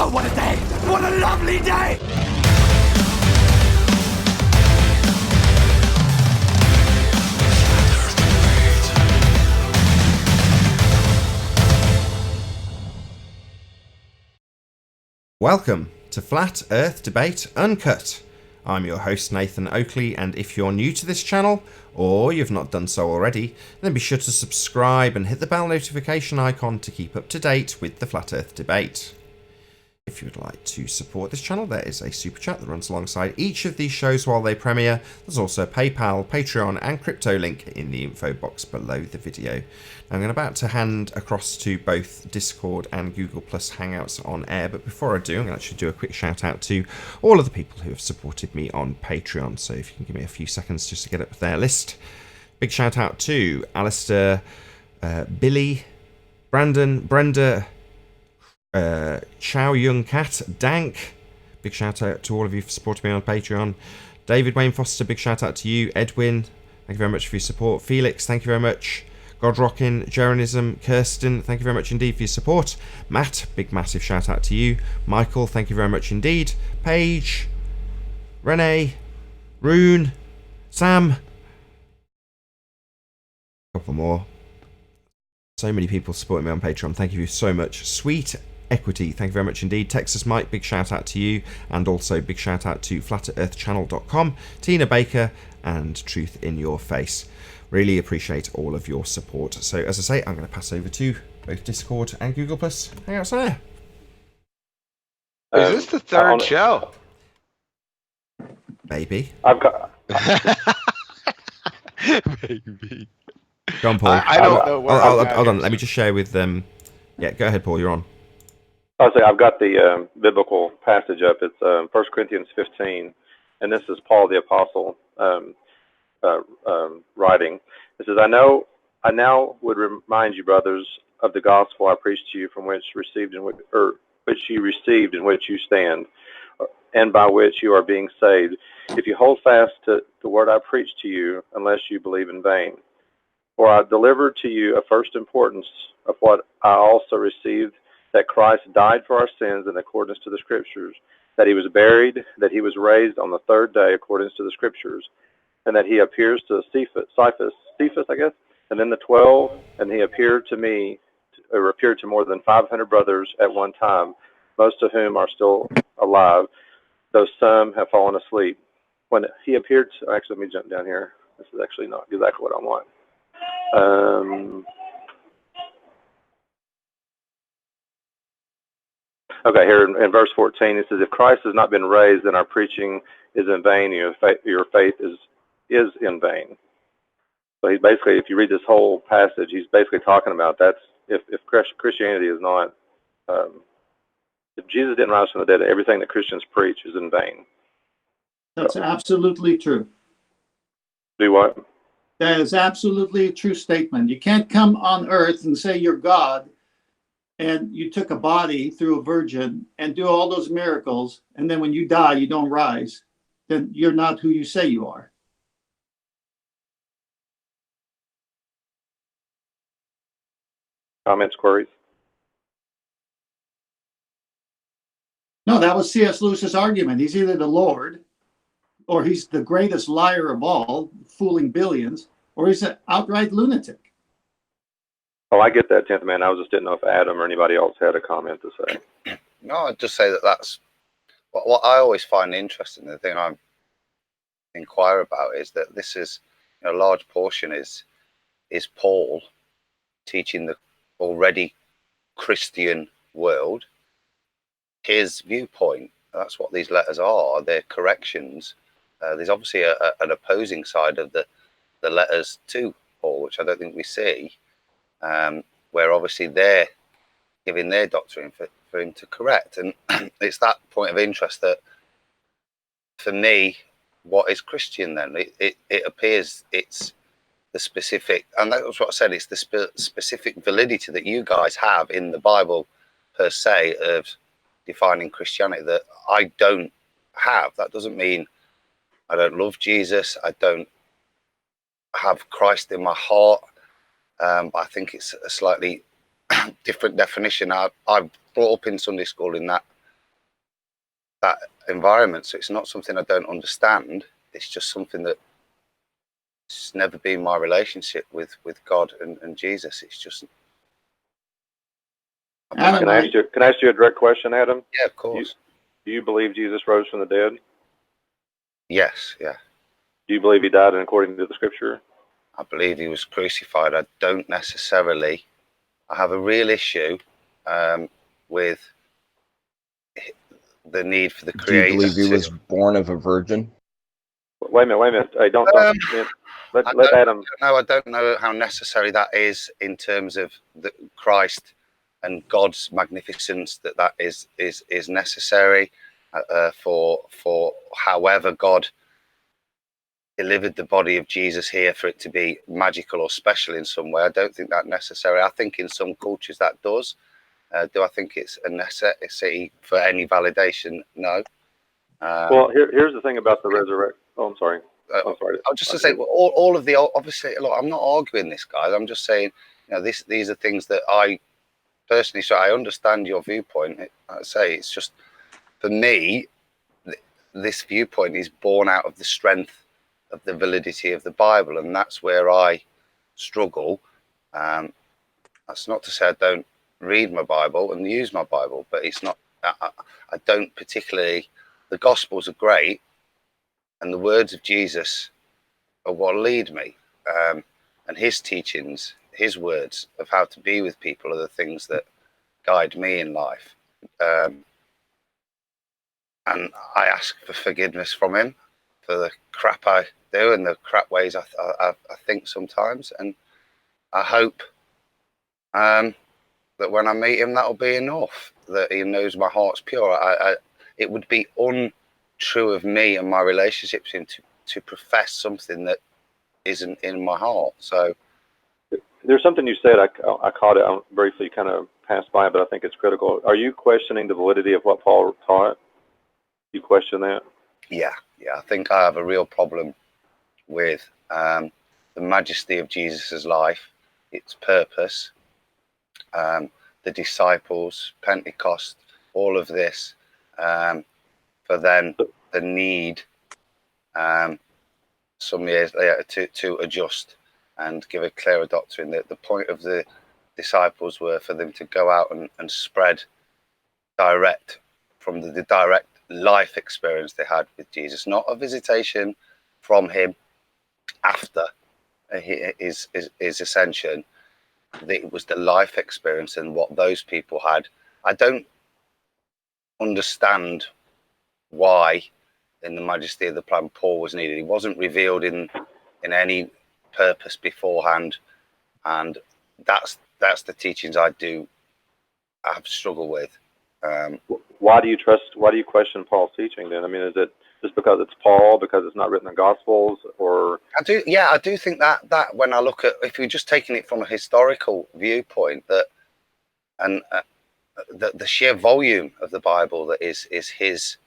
Oh, what a day! What a lovely day! Welcome to Flat Earth Debate Uncut. I'm your host Nathan Oakley, and if you're new to this channel, or you've not done so already, then be sure to subscribe and hit the bell notification icon to keep up to date with the Flat Earth Debate. If you would like to support this channel, there is a super chat that runs alongside each of these shows while they premiere. There's also a PayPal, Patreon and crypto link in the info box below the video. I'm about to hand across to both Discord and Google Plus Hangouts on air, but before I do, I'm going to actually do a quick shout out to all of the people who have supported me on Patreon. So if you can give me a few seconds just to get up their list. Big shout out to Alistair, Billy, Brandon, Brenda, Chow Young Cat, Dank, big shout out to all of you for supporting me on Patreon. David Wayne Foster, big shout out to you. Edwin, thank you very much for your support. Felix, thank you very much. Godrockin, Jeranism, Kirsten, thank you very much indeed for your support. Matt, big massive shout out to you. Michael, thank you very much indeed. Paige, Renee, Rune, Sam, a couple more. So many people supporting me on Patreon, thank you so much. Sweet Equity, thank you very much indeed. Texas Mike, big shout out to you, and also big shout out to flatearthchannel.com, Tina Baker, and Truth in Your Face. Really appreciate all of your support. So as I say, I'm going to pass over to both Discord and Google Plus Hangouts there. Is this the third show? Maybe. I've got. Maybe. Go on, Paul. I don't know where hold on. Let me just share with them. Yeah, go ahead, Paul. You're on. I'll say I've got the biblical passage up. It's 1 Corinthians 15, and this is Paul the Apostle writing. It says, I now would remind you, brothers, of the gospel I preached to you, from which you received in which you stand, and by which you are being saved, if you hold fast to the word I preached to you, unless you believe in vain. For I delivered to you of first importance of what I also received, that Christ died for our sins in accordance to the Scriptures, that he was buried, that he was raised on the third day according to the Scriptures, and that he appears to Cephas, I guess, and then the 12, and he appeared to me, or appeared to more than 500 brothers at one time, most of whom are still alive, though some have fallen asleep. When he appeared to, actually, let me jump down here. This is actually not exactly what I want. Okay, here in verse 14, it says, if Christ has not been raised, then our preaching is in vain, your faith is in vain. So he's basically, if you read this whole passage, he's basically talking about that's if Christianity is not, if Jesus didn't rise from the dead, everything that Christians preach is in vain. That's absolutely true. Do what? That is absolutely a true statement. You can't come on earth and say you're God, and you took a body through a virgin and do all those miracles, and then when you die, you don't rise. Then you're not who you say you are. Comments, queries? No, that was C.S. Lewis's argument. He's either the Lord, or he's the greatest liar of all, fooling billions, or he's an outright lunatic. Oh, I get that, 10th man. I just didn't know if Adam or anybody else had a comment to say. No, I'd just say that's what I always find interesting. The thing I inquire about is that this is a large portion is Paul teaching the already Christian world his viewpoint. That's what these letters are. They're corrections. There's obviously an opposing side of the letters to Paul, which I don't think we see. Where obviously they're giving their doctrine for him to correct. And it's that point of interest that, for me, what is Christian then? It appears it's the specific, and that's what I said, it's the specific validity that you guys have in the Bible per se of defining Christianity that I don't have. That doesn't mean I don't love Jesus, I don't have Christ in my heart. I think it's a slightly different definition. I've brought up in Sunday school in that that environment. So it's not something I don't understand. It's just something that it's never been my relationship with God and Jesus. It's just. Adam, Can I ask you a direct question, Adam? Yeah, of course. Do you believe Jesus rose from the dead? Yes, yeah. Do you believe he died according to the scripture? I believe he was crucified. I don't necessarily. I have a real issue with the need for the Do you creator believe he to. was born of a virgin? Wait a minute. Hey, don't. Let Adam. No, I don't know how necessary that is in terms of the Christ and God's magnificence. That is necessary for however God delivered the body of Jesus here for it to be magical or special in some way. I don't think that necessary. I think in some cultures that does. Do I think it's a necessity for any validation? No. Well, here's the thing about the resurrection. Oh, I'm sorry. I'm sorry. I was just to say, well, all of the obviously, look, I'm not arguing this, guys. I'm just saying, these are things that I personally. So I understand your viewpoint. I say it's just for me, this viewpoint is born out of the strength of the validity of the Bible, and that's where I struggle. That's not to say I don't read my Bible and use my Bible, but it's not. I don't particularly. The Gospels are great, and the words of Jesus are what lead me. And his teachings, his words of how to be with people are the things that guide me in life. And I ask for forgiveness from him for the crap I do and the crap ways I think sometimes. And I hope that when I meet him, that'll be enough, that he knows my heart's pure. It would be untrue of me and my relationships with him to profess something that isn't in my heart. So there's something you said. I caught it. I briefly kind of passed by it, but I think it's critical. Are you questioning the validity of what Paul taught? You question that? Yeah. I think I have a real problem with the majesty of Jesus's life, its purpose, the disciples, Pentecost, all of this, for then the need some years later to adjust and give a clearer doctrine. That the point of the disciples were for them to go out and spread direct from the direct life experience they had with Jesus, not a visitation from him after his ascension. It was the life experience and what those people had. I don't understand why in the majesty of the plan Paul was needed. He wasn't revealed in any purpose beforehand, and that's the teachings I have struggled with. Why do you question Paul's teaching then? I mean, is it just because it's Paul, because it's not written in the Gospels, or? I do think that when I look at, if you're just taking it from a historical viewpoint, that and the sheer volume of the Bible that is his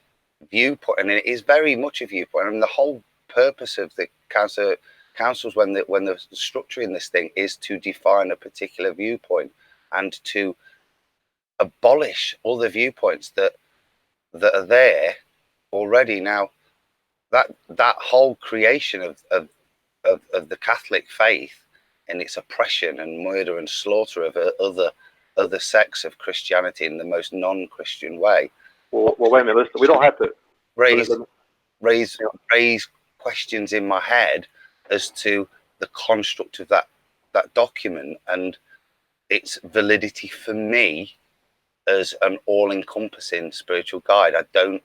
viewpoint, and it is very much a viewpoint. I mean, the whole purpose of the councils when they're structuring this thing is to define a particular viewpoint and to abolish all the viewpoints that are there already. Now that whole creation of the Catholic faith and its oppression and murder and slaughter of other sects of Christianity in the most non-Christian way. Well, wait a minute. Listen, we don't have to raise questions in my head as to the construct of that document and its validity for me as an all-encompassing spiritual guide. So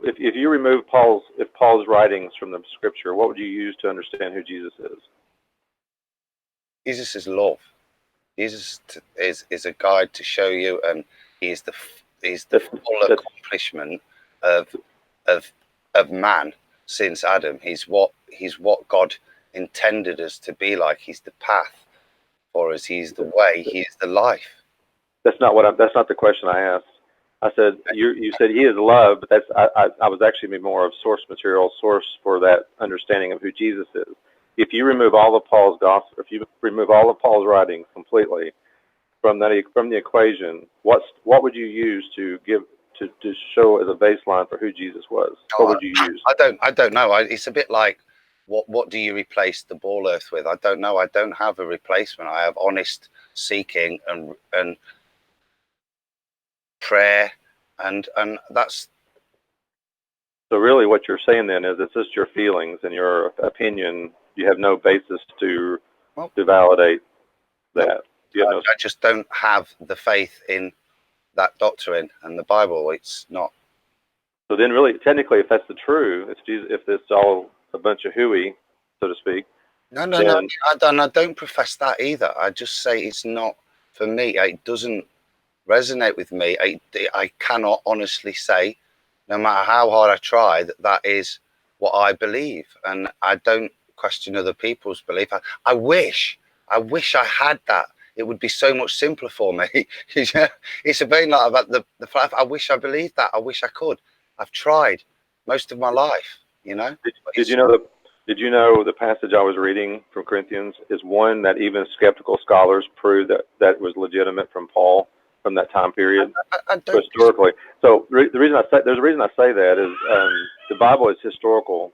if you remove Paul's writings from the scripture, what would you use to understand who Jesus is? Jesus is love. Jesus is a guide to show you, and he's the full accomplishment of man since Adam. He's what God intended us to be like. He's the path for us. He's the way. He is the life. That's not the question I asked. I said you said he is love, but I was actually more of source for that understanding of who Jesus is. If you remove all of Paul's gospel, if you remove all of Paul's writings completely from the equation, what would you use to give to show as a baseline for who Jesus was? What would you use? I don't know. It's a bit like what do you replace the ball earth with? I don't know. I don't have a replacement. I have honest seeking and prayer, and that's. So really, what you're saying then is it's just your feelings and your opinion. You have no basis to validate that. I just don't have the faith in that doctrine and the Bible. It's not. So then, really, technically, if that's the true, if it's all a bunch of hooey, so to speak. No. I don't profess that either. I just say it's not for me. It doesn't resonate with me. I cannot honestly say, no matter how hard I try, that is what I believe, and I don't question other people's belief. I wish I had that. It would be so much simpler for me. It's a very lot about the fact. I wish I believed that. I wish I could. I've tried most of my life. Did you know the passage I was reading from Corinthians is one that even skeptical scholars prove that was legitimate from Paul from that time period historically. So there's a reason I say that is the Bible is historical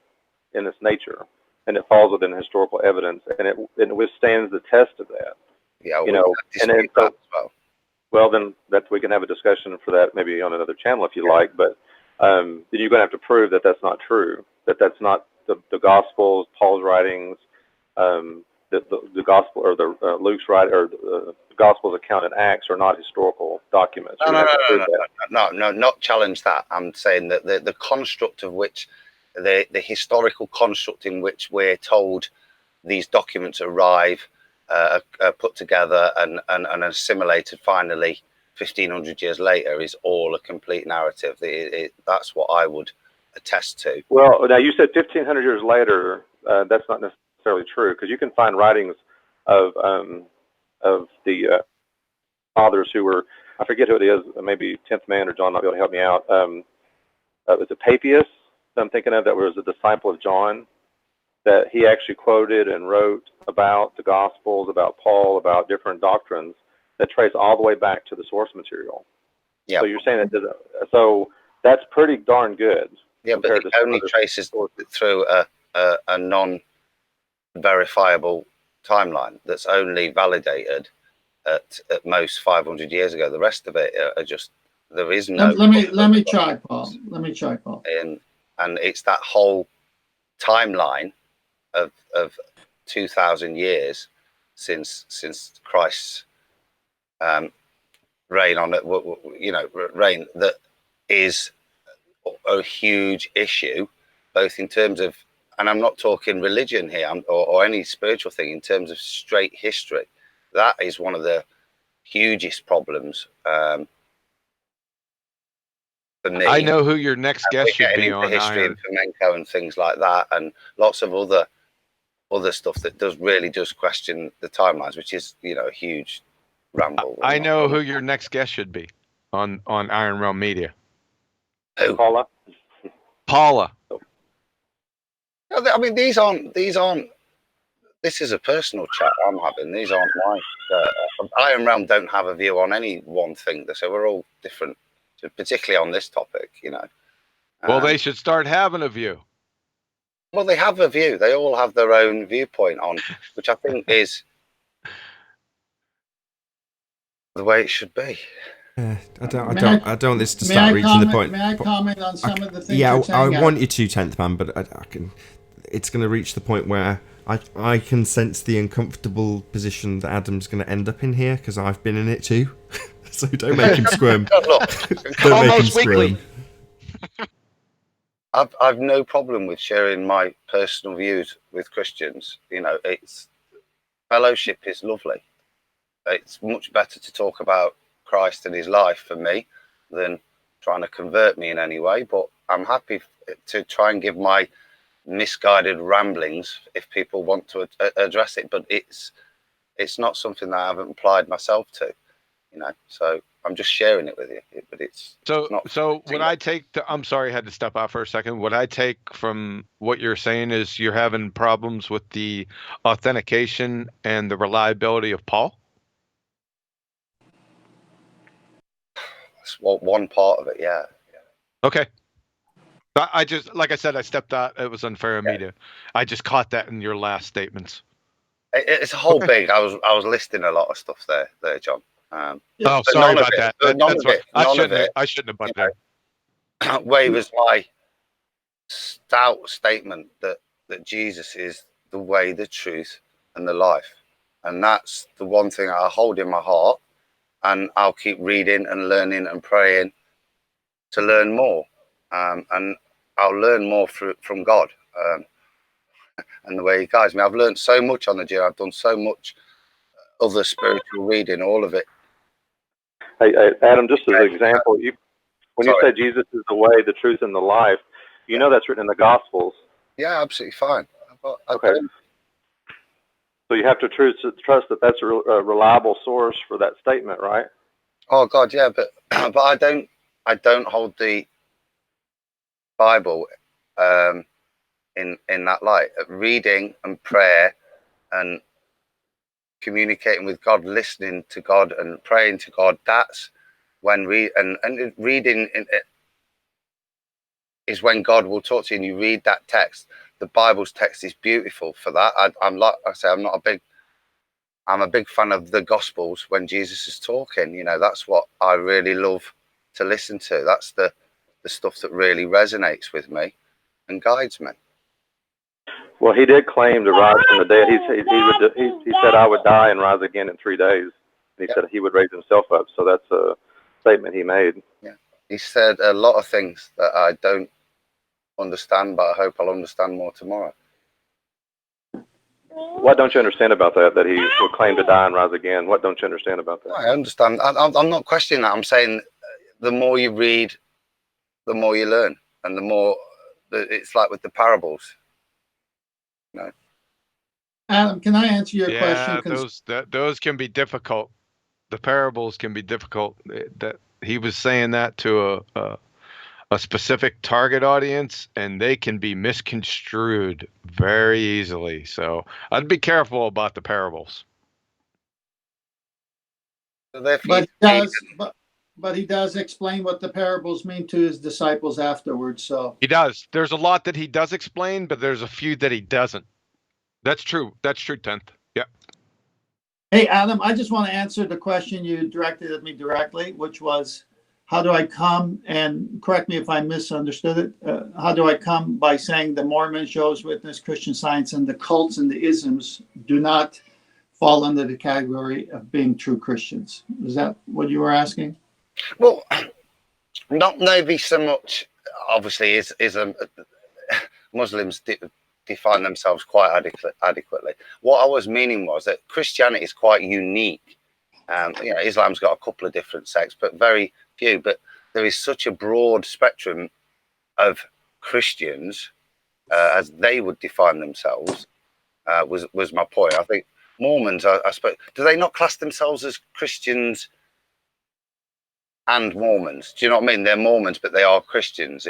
in its nature, and it falls within historical evidence, and it withstands the test of that. Yeah, then we can have a discussion for that maybe on another channel if you like. But then you're going to have to prove that that's not true. That's not the Gospels, Paul's writings, the Gospel or the Luke's writing or the Gospel's account in Acts are not historical documents. No, not challenge that. I'm saying that the construct of which the historical construct in which we're told these documents arrive, are put together and assimilated finally 1,500 years later is all a complete narrative. That's what I would attest to. Well, now you said 1,500 years later. That's not necessarily true, because you can find writings of the fathers who were, I forget who it is, maybe 10th Man or John might be able to help me out. Was it Papias that I'm thinking of, that was a disciple of John, that he actually quoted and wrote about the Gospels, about Paul, about different doctrines that trace all the way back to the source material. Yeah. So you're saying that, so that's pretty darn good. Yeah, but it only traces through a non-verifiable timeline that's only validated at most 500 years ago. The rest of it are just, there is no. Let me try, Paul. And it's that whole timeline of 2,000 years since Christ's reign on it, reign, that is a huge issue, both in terms of, and I'm not talking religion here or any spiritual thing, in terms of straight history. That is one of the hugest problems for me. I know who your next guest should be on history Iron. of flamenco and things like that, and lots of other stuff that really does question the timelines, which is a huge ramble. I know who your next guest should be on Iron Realm Media. Who? Paula. I mean, these aren't. This is a personal chat I'm having. These aren't my. Iron Realm don't have a view on any one thing. So we're all different, particularly on this topic. Well, they should start having a view. Well, they have a view. They all have their own viewpoint on, which I think is the way it should be. I don't want this to start reaching the point. May I comment on some of the things you're saying? I want you to, 10th Man, but I can. It's going to reach the point where I can sense the uncomfortable position that Adam's going to end up in here, because I've been in it too. So don't make him squirm. Don't make him squirm. I've no problem with sharing my personal views with Christians. It's fellowship is lovely. It's much better to talk about Christ and his life for me than trying to convert me in any way. But I'm happy to try and give my misguided ramblings if people want to address it. But it's not something that I haven't applied myself to. So I'm just sharing it with you. But it's so what I take. I'm sorry, I had to step out for a second. What I take from what you're saying is you're having problems with the authentication and the reliability of Paul. That's one part of it. Yeah. Okay. I just, like I said, I stepped out. It was unfair of me to. I just caught that in your last statements. It's a whole big. I was listing a lot of stuff there, John. Oh, but sorry none of about that. None That's of what it. I None of shouldn't. it. I shouldn't have butted in. Wavers my stout statement that Jesus is the way, the truth, and the life, and that's the one thing I hold in my heart, and I'll keep reading and learning and praying to learn more, and I'll learn more from God, and the way He guides me. I've learned so much on the journey. I've done so much other spiritual reading, all of it. Hey, Adam, just as an example, when you say Jesus is the way, the truth, and the life, you know that's written in the Gospels. Yeah, absolutely fine. Okay. So you have to trust that that's a reliable source for that statement, right? Oh God, yeah, but I don't hold the Bible in that light. Reading and prayer and communicating with God, listening to God and praying to God, that's when reading is when God will talk to you and you read that text. The Bible's text is beautiful for that. I'm like I say, I'm a big fan of the Gospels when Jesus is talking. You know, that's what I really love to listen to. That's the stuff that really resonates with me and guides me. Well, he did claim to rise from the dead. He said, "I would die and rise again in 3 days." And he said he would raise himself up. So that's a statement he made. Yeah, he said a lot of things that I don't understand, but I hope I'll understand more tomorrow. What don't you understand about that? That he would claim to die and rise again. What don't you understand about that? I understand. I'm not questioning that. I'm saying the more you read, the more you learn, and the more it's like with the parables. No. Adam, can I answer your question? Those can be difficult. The parables can be difficult. That he was saying that to a specific target audience, and they can be misconstrued very easily. So I'd be careful about the parables. But he does explain what the parables mean to his disciples afterwards. So he does. There's a lot that he does explain, but there's a few that he doesn't. That's true. That's true, 10th. Yeah. Hey, Adam, I just want to answer the question you directed at me directly, which was, how do I come, and correct me if I misunderstood it, how do I come by saying the Mormons, Jehovah's Witness, Christian Science, and the cults and the isms do not fall under the category of being true Christians? Is that what you were asking? Well, not maybe so much. Obviously, Muslims define themselves quite adequately. What I was meaning was that Christianity is quite unique. Islam's got a couple of different sects, but very few. But there is such a broad spectrum of Christians, as they would define themselves. Was my point. I think Mormons, I suppose, do they not class themselves as Christians and Mormons? Do you know what I mean? They're Mormons, but they are Christians.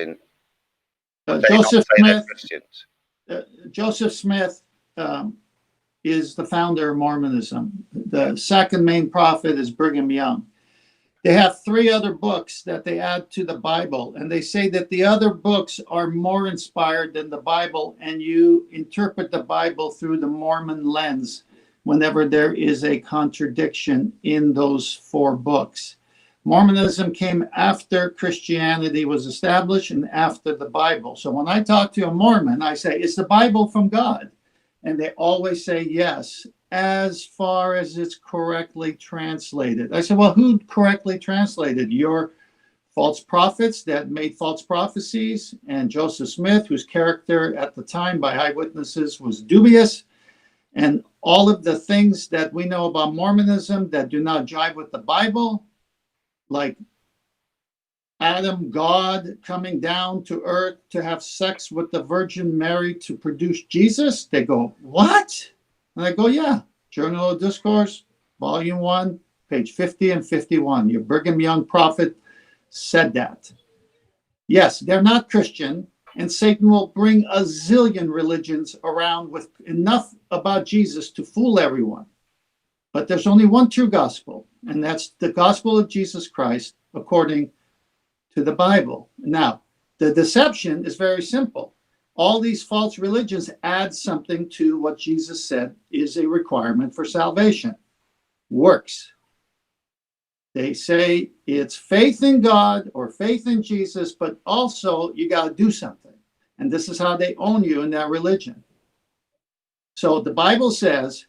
Joseph Smith is the founder of Mormonism. The second main prophet is Brigham Young. They have 3 other books that they add to the Bible, and they say that the other books are more inspired than the Bible, and you interpret the Bible through the Mormon lens whenever there is a contradiction in those 4 books. Mormonism came after Christianity was established and after the Bible. So when I talk to a Mormon, I say, is the Bible from God? And they always say yes, as far as it's correctly translated. I said, well, who correctly translated? Your false prophets that made false prophecies, and Joseph Smith, whose character at the time by eyewitnesses was dubious, and all of the things that we know about Mormonism that do not jive with the Bible, like Adam, God coming down to earth to have sex with the Virgin Mary to produce Jesus. They go, what? And I go, yeah. Journal of Discourse, Volume 1, page 50 and 51. Your Brigham Young prophet said that. Yes, they're not Christian, and Satan will bring a zillion religions around with enough about Jesus to fool everyone. But there's only one true gospel, and that's the gospel of Jesus Christ according to the Bible. Now, the deception is very simple. All these false religions add something to what Jesus said is a requirement for salvation: works. They say it's faith in God or faith in Jesus, but also you got to do something. And this is how they own you in that religion. So the Bible says,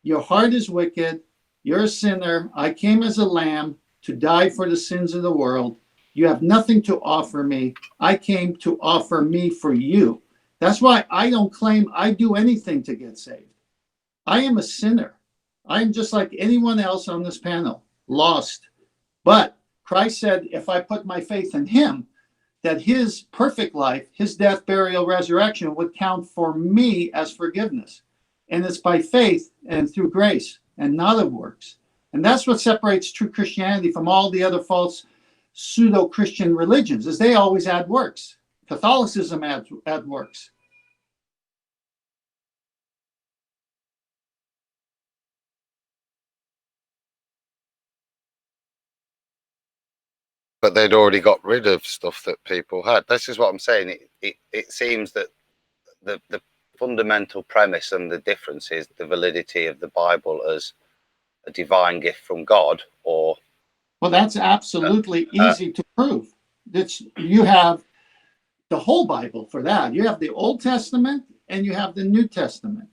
your heart is wicked, you're a sinner, I came as a lamb to die for the sins of the world. You have nothing to offer me. I came to offer me for you. That's why I don't claim I do anything to get saved. I am a sinner. I'm just like anyone else on this panel, lost. But Christ said, if I put my faith in him, that his perfect life, his death, burial, resurrection would count for me as forgiveness. And it's by faith and through grace and not of works. And that's what separates true Christianity from all the other false pseudo-Christian religions, is they always add works. Catholicism adds works. But they'd already got rid of stuff that people had. This is what I'm saying. It seems that the fundamental premise and the difference is the validity of the Bible as a divine gift from God, or... Well, that's absolutely easy to prove. You have the whole Bible for that. You have the Old Testament and you have the New Testament.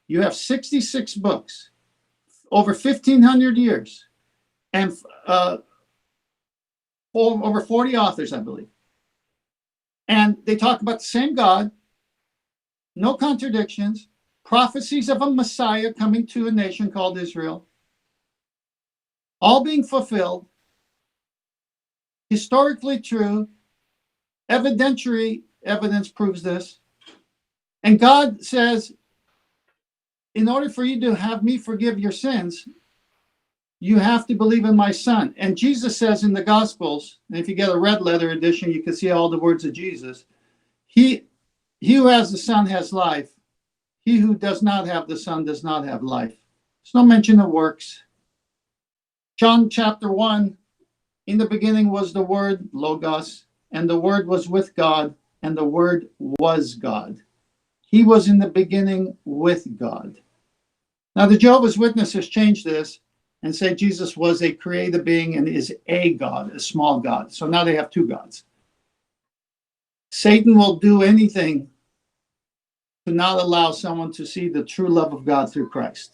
You have 66 books, over 1,500 years, and over 40 authors, I believe. And they talk about the same God, no contradictions, prophecies of a Messiah coming to a nation called Israel, all being fulfilled, historically true, evidentiary evidence proves this. And God says, in order for you to have me forgive your sins, you have to believe in my son. And Jesus says in the Gospels, and if you get a red letter edition, you can see all the words of Jesus. He who has the Son has life. He who does not have the Son does not have life. There's no mention of works. John chapter 1, in the beginning was the Word, Logos, and the Word was with God, and the Word was God. He was in the beginning with God. Now, the Jehovah's Witnesses changed this and say Jesus was a created being and is a God, a small God. So now they have two gods. Satan will do anything to not allow someone to see the true love of God through Christ.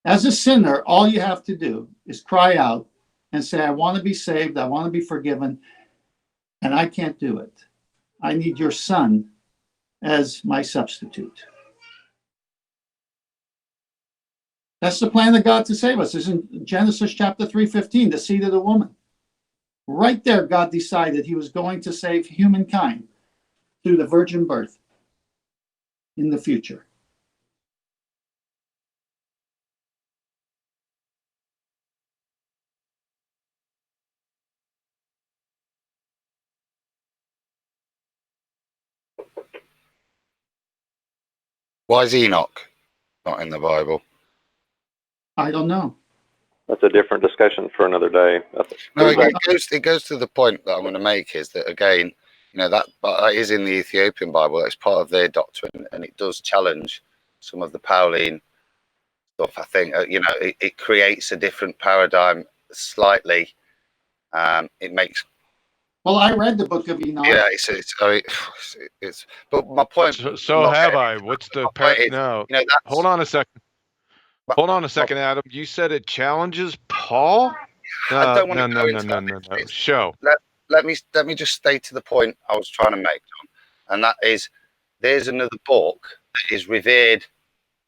As a sinner, all you have to do is cry out and say, I want to be saved, I want to be forgiven, and I can't do it. I need your son as my substitute. That's the plan of God to save us. It's in Genesis chapter 3:15, the seed of the woman. Right there, God decided he was going to save humankind through the virgin birth in the future. Why is Enoch not in the Bible? I don't know. That's a different discussion for another day. No, it goes to the point that I'm going to make, is that, again, that is in the Ethiopian Bible. That's part of their doctrine, and it does challenge some of the Pauline stuff. I think it creates a different paradigm slightly. It makes... Well, I read the book of Enoch. Yeah, it's but my point. So have I. What's the no? Hold on a second. Hold on a second, Adam. You said it challenges Paul? I don't want to go into no. Show. Let me just stay to the point I was trying to make, John, and that is, there's another book that is revered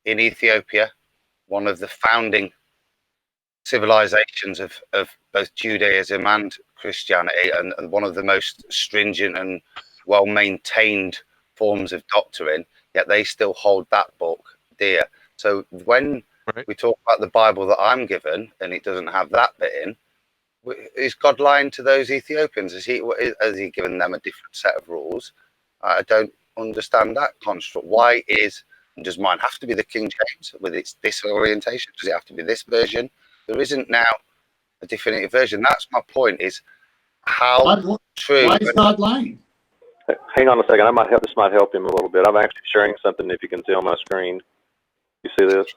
in Ethiopia, one of the founding civilizations of both Judaism and Christianity, and one of the most stringent and well-maintained forms of doctrine, yet they still hold that book dear. So when we talk about the Bible that I'm given, and it doesn't have that bit in, is God lying to those Ethiopians? Has he given them a different set of rules? I don't understand that construct. Why does mine have to be the King James with its disorientation? Does it have to be this version? There isn't now a definitive version. That's my point. Is how true. Why is God lying? Hang on a second. This might help him a little bit. I'm actually sharing something. If you can see on my screen, you see this?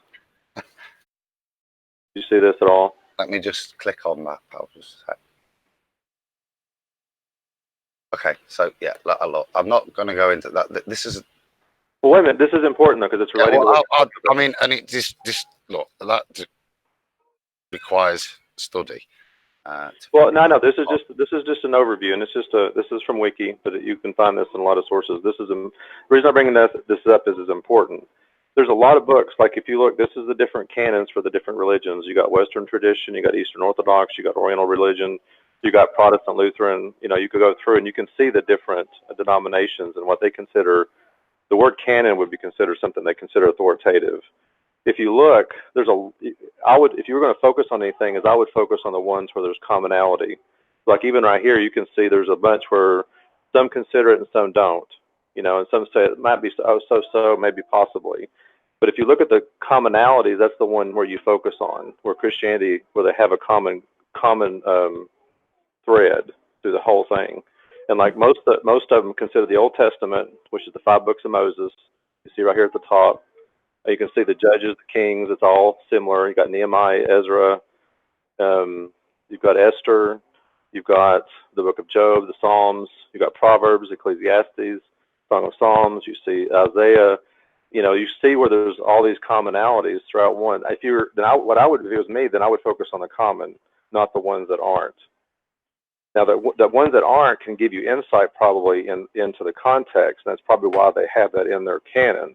You see this at all? Let me just click on that. I'll just say. Okay, so yeah, I'm not going to go into that. This is. Well, wait a minute. This is important though, because it's related to what I mean, and it just look, that requires study. Well, no. This is just an overview, and this is from Wiki, but you can find this in a lot of sources. The reason I'm bringing this up is important. There's a lot of books. Like if you look, this is the different canons for the different religions. You got Western tradition, you got Eastern Orthodox, you got Oriental religion, you got Protestant, Lutheran. You know, you could go through and you can see the different denominations and what they consider. The word canon would be considered something they consider authoritative. If you look, if you were going to focus on anything, I would focus on the ones where there's commonality. Like even right here, you can see there's a bunch where some consider it and some don't. You know, and some say it might be so, maybe possibly. But if you look at the commonalities, that's the one where you focus on, where Christianity, where they have a common thread through the whole thing. And like most of them consider the Old Testament, which is the 5 books of Moses. You see right here at the top. You can see the Judges, the Kings. It's all similar. You got Nehemiah, Ezra. You've got Esther. You've got the Book of Job, the Psalms. You've got Proverbs, Ecclesiastes, Song of Psalms. You see Isaiah. You know, you see where there's all these commonalities throughout one. If it was me, then I would focus on the common, not the ones that aren't. Now, the ones that aren't can give you insight probably into the context, and that's probably why they have that in their canon.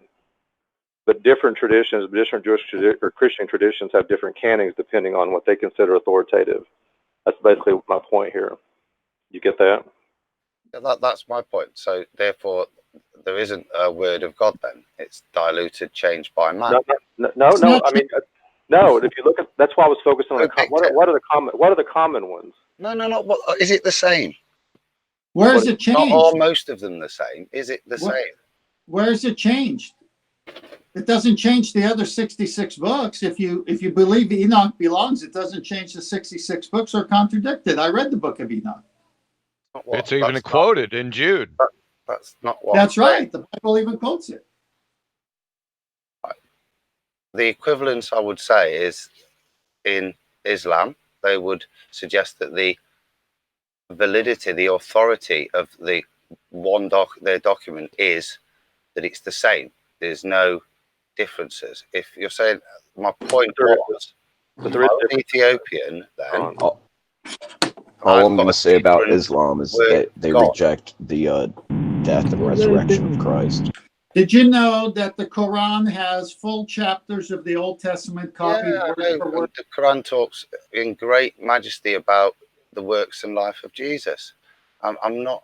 But different traditions, different Jewish or Christian traditions have different canons depending on what they consider authoritative. That's basically my point here. You get that? Yeah, that's my point. So therefore, there isn't a word of God then. It's diluted, changed by man. No. I mean, no. If you look at, that's why I was focusing on what are the common ones? No. What is it the same? Where is it changed? Not all, most of them the same. Is it the same? Where is it changed? It doesn't change the other 66 books. If you believe Enoch belongs, it doesn't change the 66 books or contradict it. I read the book of Enoch. It's even quoted in Jude. That's not what. That's right. The Bible even quotes it. The equivalence, I would say, is in Islam. They would suggest that the validity, the authority of their document is that it's the same. There's no differences. If you're saying, my point was, I'm Ethiopian, then all I'm going to say about Islam is that they reject the death and resurrection of Christ. Did you know that the Quran has full chapters of the Old Testament copied word for word? The Quran talks in great majesty about the works and life of Jesus. I'm not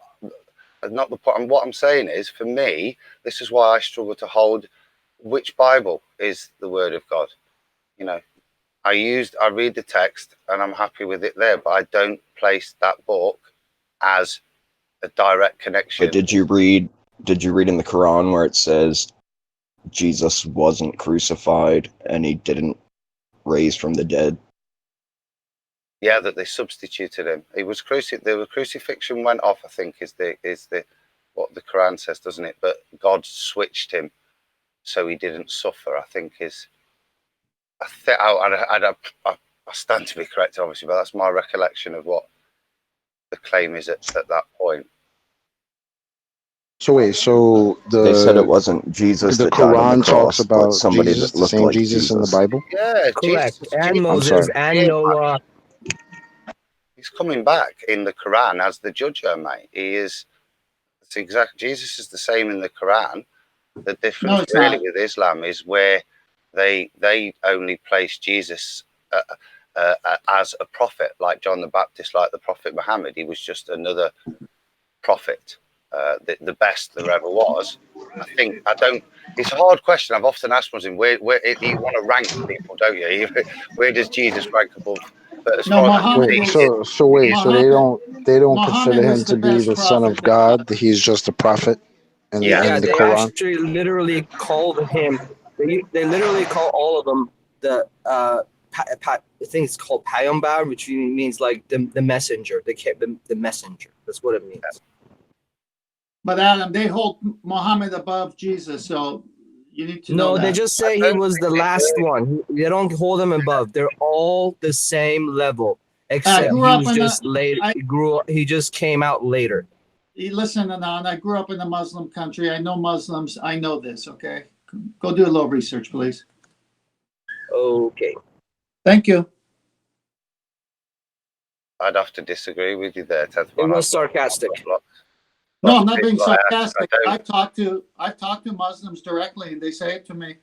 the point. And what I'm saying is, for me, this is why I struggle to hold which Bible is the Word of God. You know, I read the text and I'm happy with it there, but I don't place that book as a direct connection. But did you read in the Quran where it says Jesus wasn't crucified and he didn't raise from the dead? Yeah, that they substituted him. He was the crucifixion went off, I think, is the what the Quran says, doesn't it? But God switched him so he didn't suffer, I think is. I stand to be corrected, obviously, but that's my recollection of what the claim is at that point. So wait, they said it wasn't Jesus. The that died on Quran the cross, talks about somebody Jesus, that looked the same like Jesus in the Bible. Yeah, correct. Jesus, And Moses and Noah. He's coming back in the Quran as the judger, mate. He is. It's exact. Jesus is the same in the Quran. The difference really with Islam is where they only place Jesus as a prophet, like John the Baptist, like the Prophet Muhammad. He was just another prophet, the best there ever was. It's a hard question. I've often asked Muslims, where you want to rank people, don't you? Where does Jesus rank above? But as far as so they don't consider him to be the son of God. He's just a prophet in the Quran. Actually literally called him. They literally call all of them the I think it's called Payambar, which means like the messenger, the messenger. That's what it means. But Adam, they hold Muhammad above Jesus, so you need to know No, that. they just say he was the last one. They don't hold him above. They're all the same level, except he was just later. He just came out later. Listen, Anan, I grew up in a Muslim country. I know Muslims. I know this, okay? Go do a little research, please. Okay. Thank you. I'd have to disagree with you there, Ted. It was sarcastic. No, I'm not being sarcastic. I've talked to Muslims directly, and they say it to me.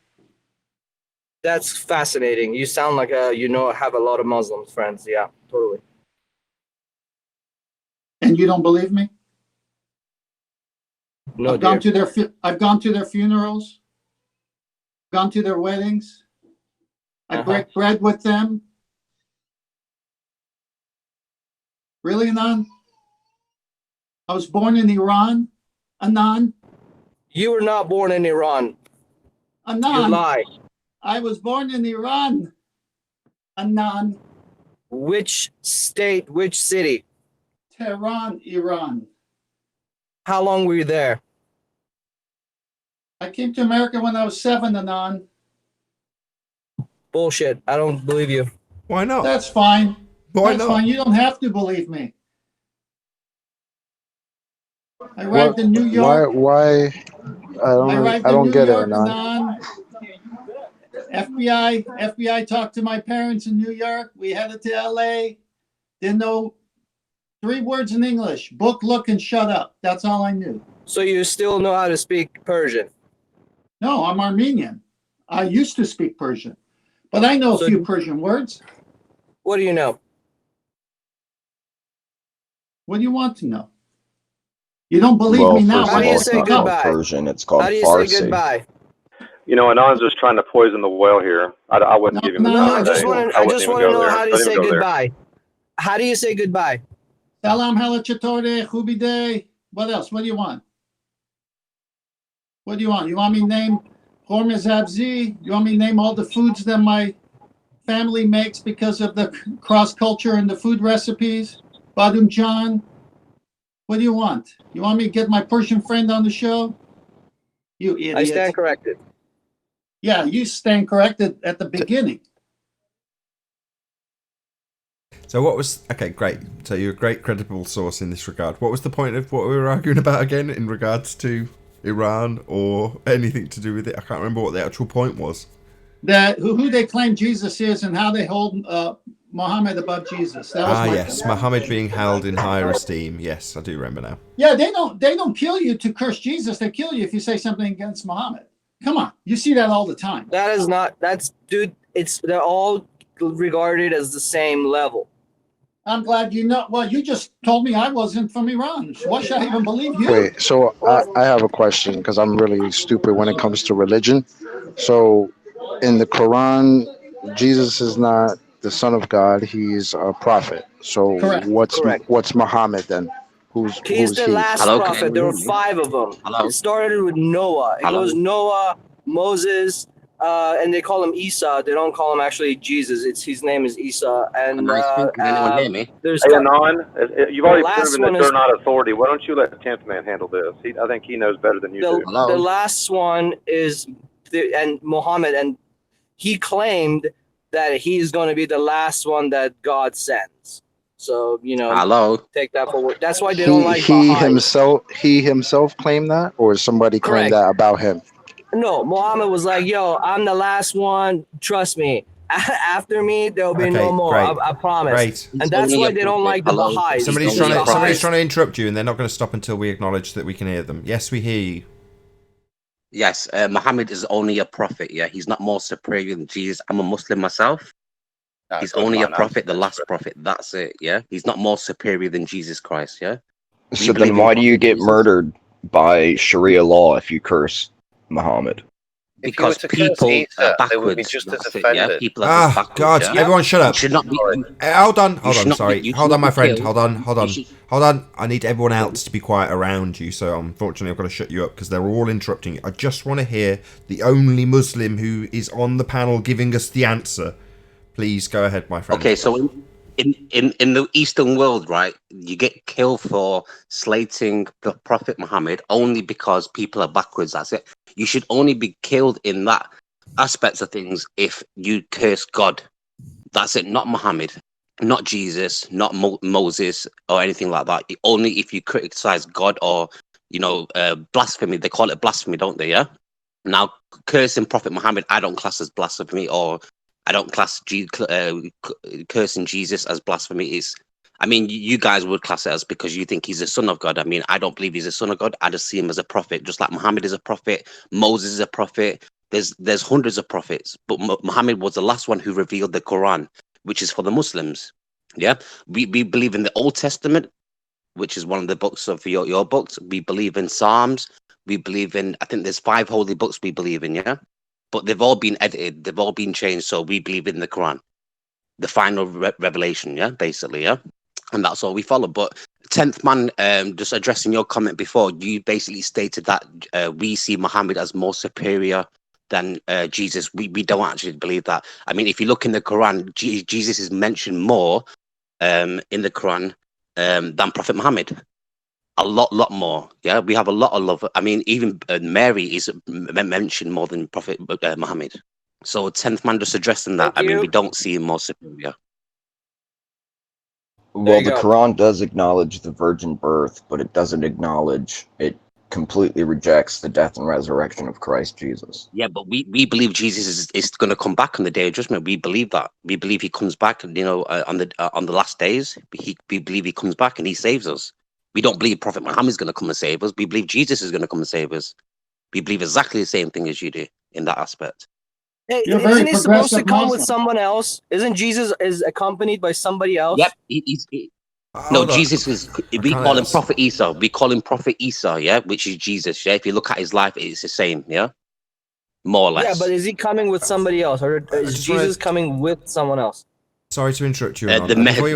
That's fascinating. You sound like have a lot of Muslim friends. Yeah, totally. And you don't believe me? No, I've gone to their funerals, gone to their weddings. I break bread with them. Really, Anan? I was born in Iran, Anan. You were not born in Iran. Anan. You lie. I was born in Iran, Anan. Which state? Which city? Tehran, Iran. How long were you there? I came to America when I was 7, Anan. Bullshit. I don't believe you. Why not? That's fine. Why That's not? fine. You don't have to believe me. I arrived in New York. Why? I don't get it, Anan. FBI talked to my parents in New York. We headed to LA. Didn't know 3 words in English: book, look, and shut up. That's all I knew. So you still know how to speak Persian? No, I'm Armenian. I used to speak Persian, but I know a few Persian words. What do you know? What do you want to know? You don't believe me now. How do you say goodbye? Persian, it's called How do you Farsi. say goodbye? You know, Anand's just trying to poison the well here. I wouldn't give him the No, I time just today. want to know there. how to Don't even say go there. goodbye. How do you say goodbye? Salam halachatore, khubide. What else? What do you want? What do you want? You want me to name Hormuz Abzi? You want me to name all the foods that my family makes because of the cross culture and the food recipes? Badum John. What do you want? You want me to get my Persian friend on the show? You idiot. I stand corrected. Yeah, you stand corrected at the beginning. So what was... Okay, great. So you're a great credible source in this regard. What was the point of what we were arguing about again in regards to Iran or anything to do with it? I can't remember what the actual point was. That who they claim Jesus is and how they hold Muhammad above Jesus. That was yes, point. Muhammad being held in higher esteem. Yes, I do remember now. Yeah, they don't kill you to curse Jesus. They kill you if you say something against Muhammad. Come on, you see that all the time. Dude, they're all regarded as the same level. I'm glad you know. Well, you just told me I wasn't from Iran. So why should I even believe you? Wait, so I have a question because I'm really stupid when it comes to religion. So in the Quran, Jesus is not the son of God. He's a prophet. So Correct. What's Muhammad then? Who's the last prophet. There were 5 of them. It started with Noah. It goes Noah, Moses, and they call him Isa. They don't call him actually Jesus. His name is Isa. And Can anyone hear me? Hey, Anon, you've already proven that you're not authority. Why don't you let the 10th man handle this? I think he knows better than you do. The last one is Muhammad, and he claimed that he's going to be the last one that God sends. So, take that forward. That's why they don't like he himself claimed that, or somebody claimed that about him? No, Muhammad was like, yo, I'm the last one. Trust me. After me, there'll be no more. I promise. Great. And that's why they don't like the Baha'is. Somebody's trying to interrupt you, and they're not going to stop until we acknowledge that we can hear them. Yes, we hear you. Yes, Muhammad is only a prophet, yeah? He's not more superior than Jesus. I'm a Muslim myself. He's only a prophet, the last prophet. That's it, yeah? He's not more superior than Jesus Christ, yeah? So then why do you get murdered by Sharia law if you curse Muhammad? Because people are backwards. They would be just as offended. People are backwards, God, everyone shut up. Should not be, hold on, sorry. Hold on, my friend. Hold on. I need everyone else to be quiet around you, so unfortunately I've got to shut you up because they're all interrupting you. I just want to hear the only Muslim who is on the panel giving us the answer. Please go ahead, my friend. Okay, so in the Eastern world, right, you get killed for slating the Prophet Muhammad only because people are backwards. That's it. You should only be killed in that aspects of things if you curse God. That's it, not Muhammad, not Jesus, not Moses or anything like that. Only if you criticize God or, blasphemy. They call it blasphemy, don't they? Yeah. Now, cursing Prophet Muhammad, I don't class as blasphemy, or I don't class cursing Jesus as blasphemy. You guys would class it as because you think he's a son of God. I mean, I don't believe he's a son of God. I just see him as a prophet, just like Muhammad is a prophet, Moses is a prophet. There's hundreds of prophets, but Muhammad was the last one who revealed the Quran, which is for the Muslims. Yeah, we believe in the Old Testament, which is one of the books of your books. We believe in Psalms. We believe in, I think there's 5 holy books we believe in, yeah? But they've all been edited. They've all been changed. So we believe in the Quran, the final revelation, yeah, basically, yeah? And that's all we follow. But 10th man, just addressing your comment before, you basically stated that we see Muhammad as more superior than Jesus. We don't actually believe that. I mean, if you look in the Quran, Jesus is mentioned more in the Quran than Prophet Muhammad. A lot more. Yeah, we have a lot of love. I mean, even Mary is mentioned more than Prophet Muhammad. So 10th man just addressing that. I mean, we don't see him more superior. Well, the Quran does acknowledge the virgin birth, but it doesn't acknowledge, it completely rejects the death and resurrection of Christ Jesus. Yeah, but we believe Jesus is going to come back on the day of judgment. We believe that. We believe he comes back, on the last days. We believe he comes back and he saves us. We don't believe Prophet Muhammad is going to come and save us. We believe Jesus is going to come and save us. We believe exactly the same thing as you do in that aspect. Hey, isn't he supposed to come with someone else? Isn't Jesus is accompanied by somebody else? Yep. No, Jesus is. We call him Prophet Isa. We call him Prophet Isa, yeah, which is Jesus. Yeah, if you look at his life, it's the same. Yeah, more or less. Yeah, but is he coming with somebody else, or is Jesus coming with someone else? Sorry to interrupt you. The Mahdi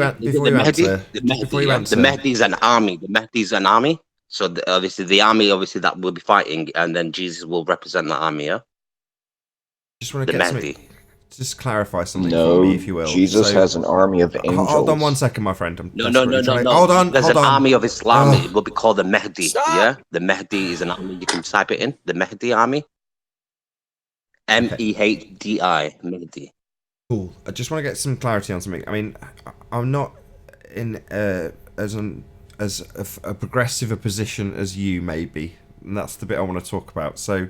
is an army. The Mahdi is an army. So obviously the army, that will be fighting, and then Jesus will represent the army. Yeah. Just want to just clarify something for me, if you will. Jesus has an army of angels. Hold on one second, my friend. No. Hold on. There's an army of Islam. It will be called the Mahdi. Stop. Yeah, the Mahdi is an army. You can type it in. The Mahdi army. Mehdi. Mahdi. Cool. I just want to get some clarity on something. I mean, I'm not in as a progressive a position as you may be, and that's the bit I want to talk about. So,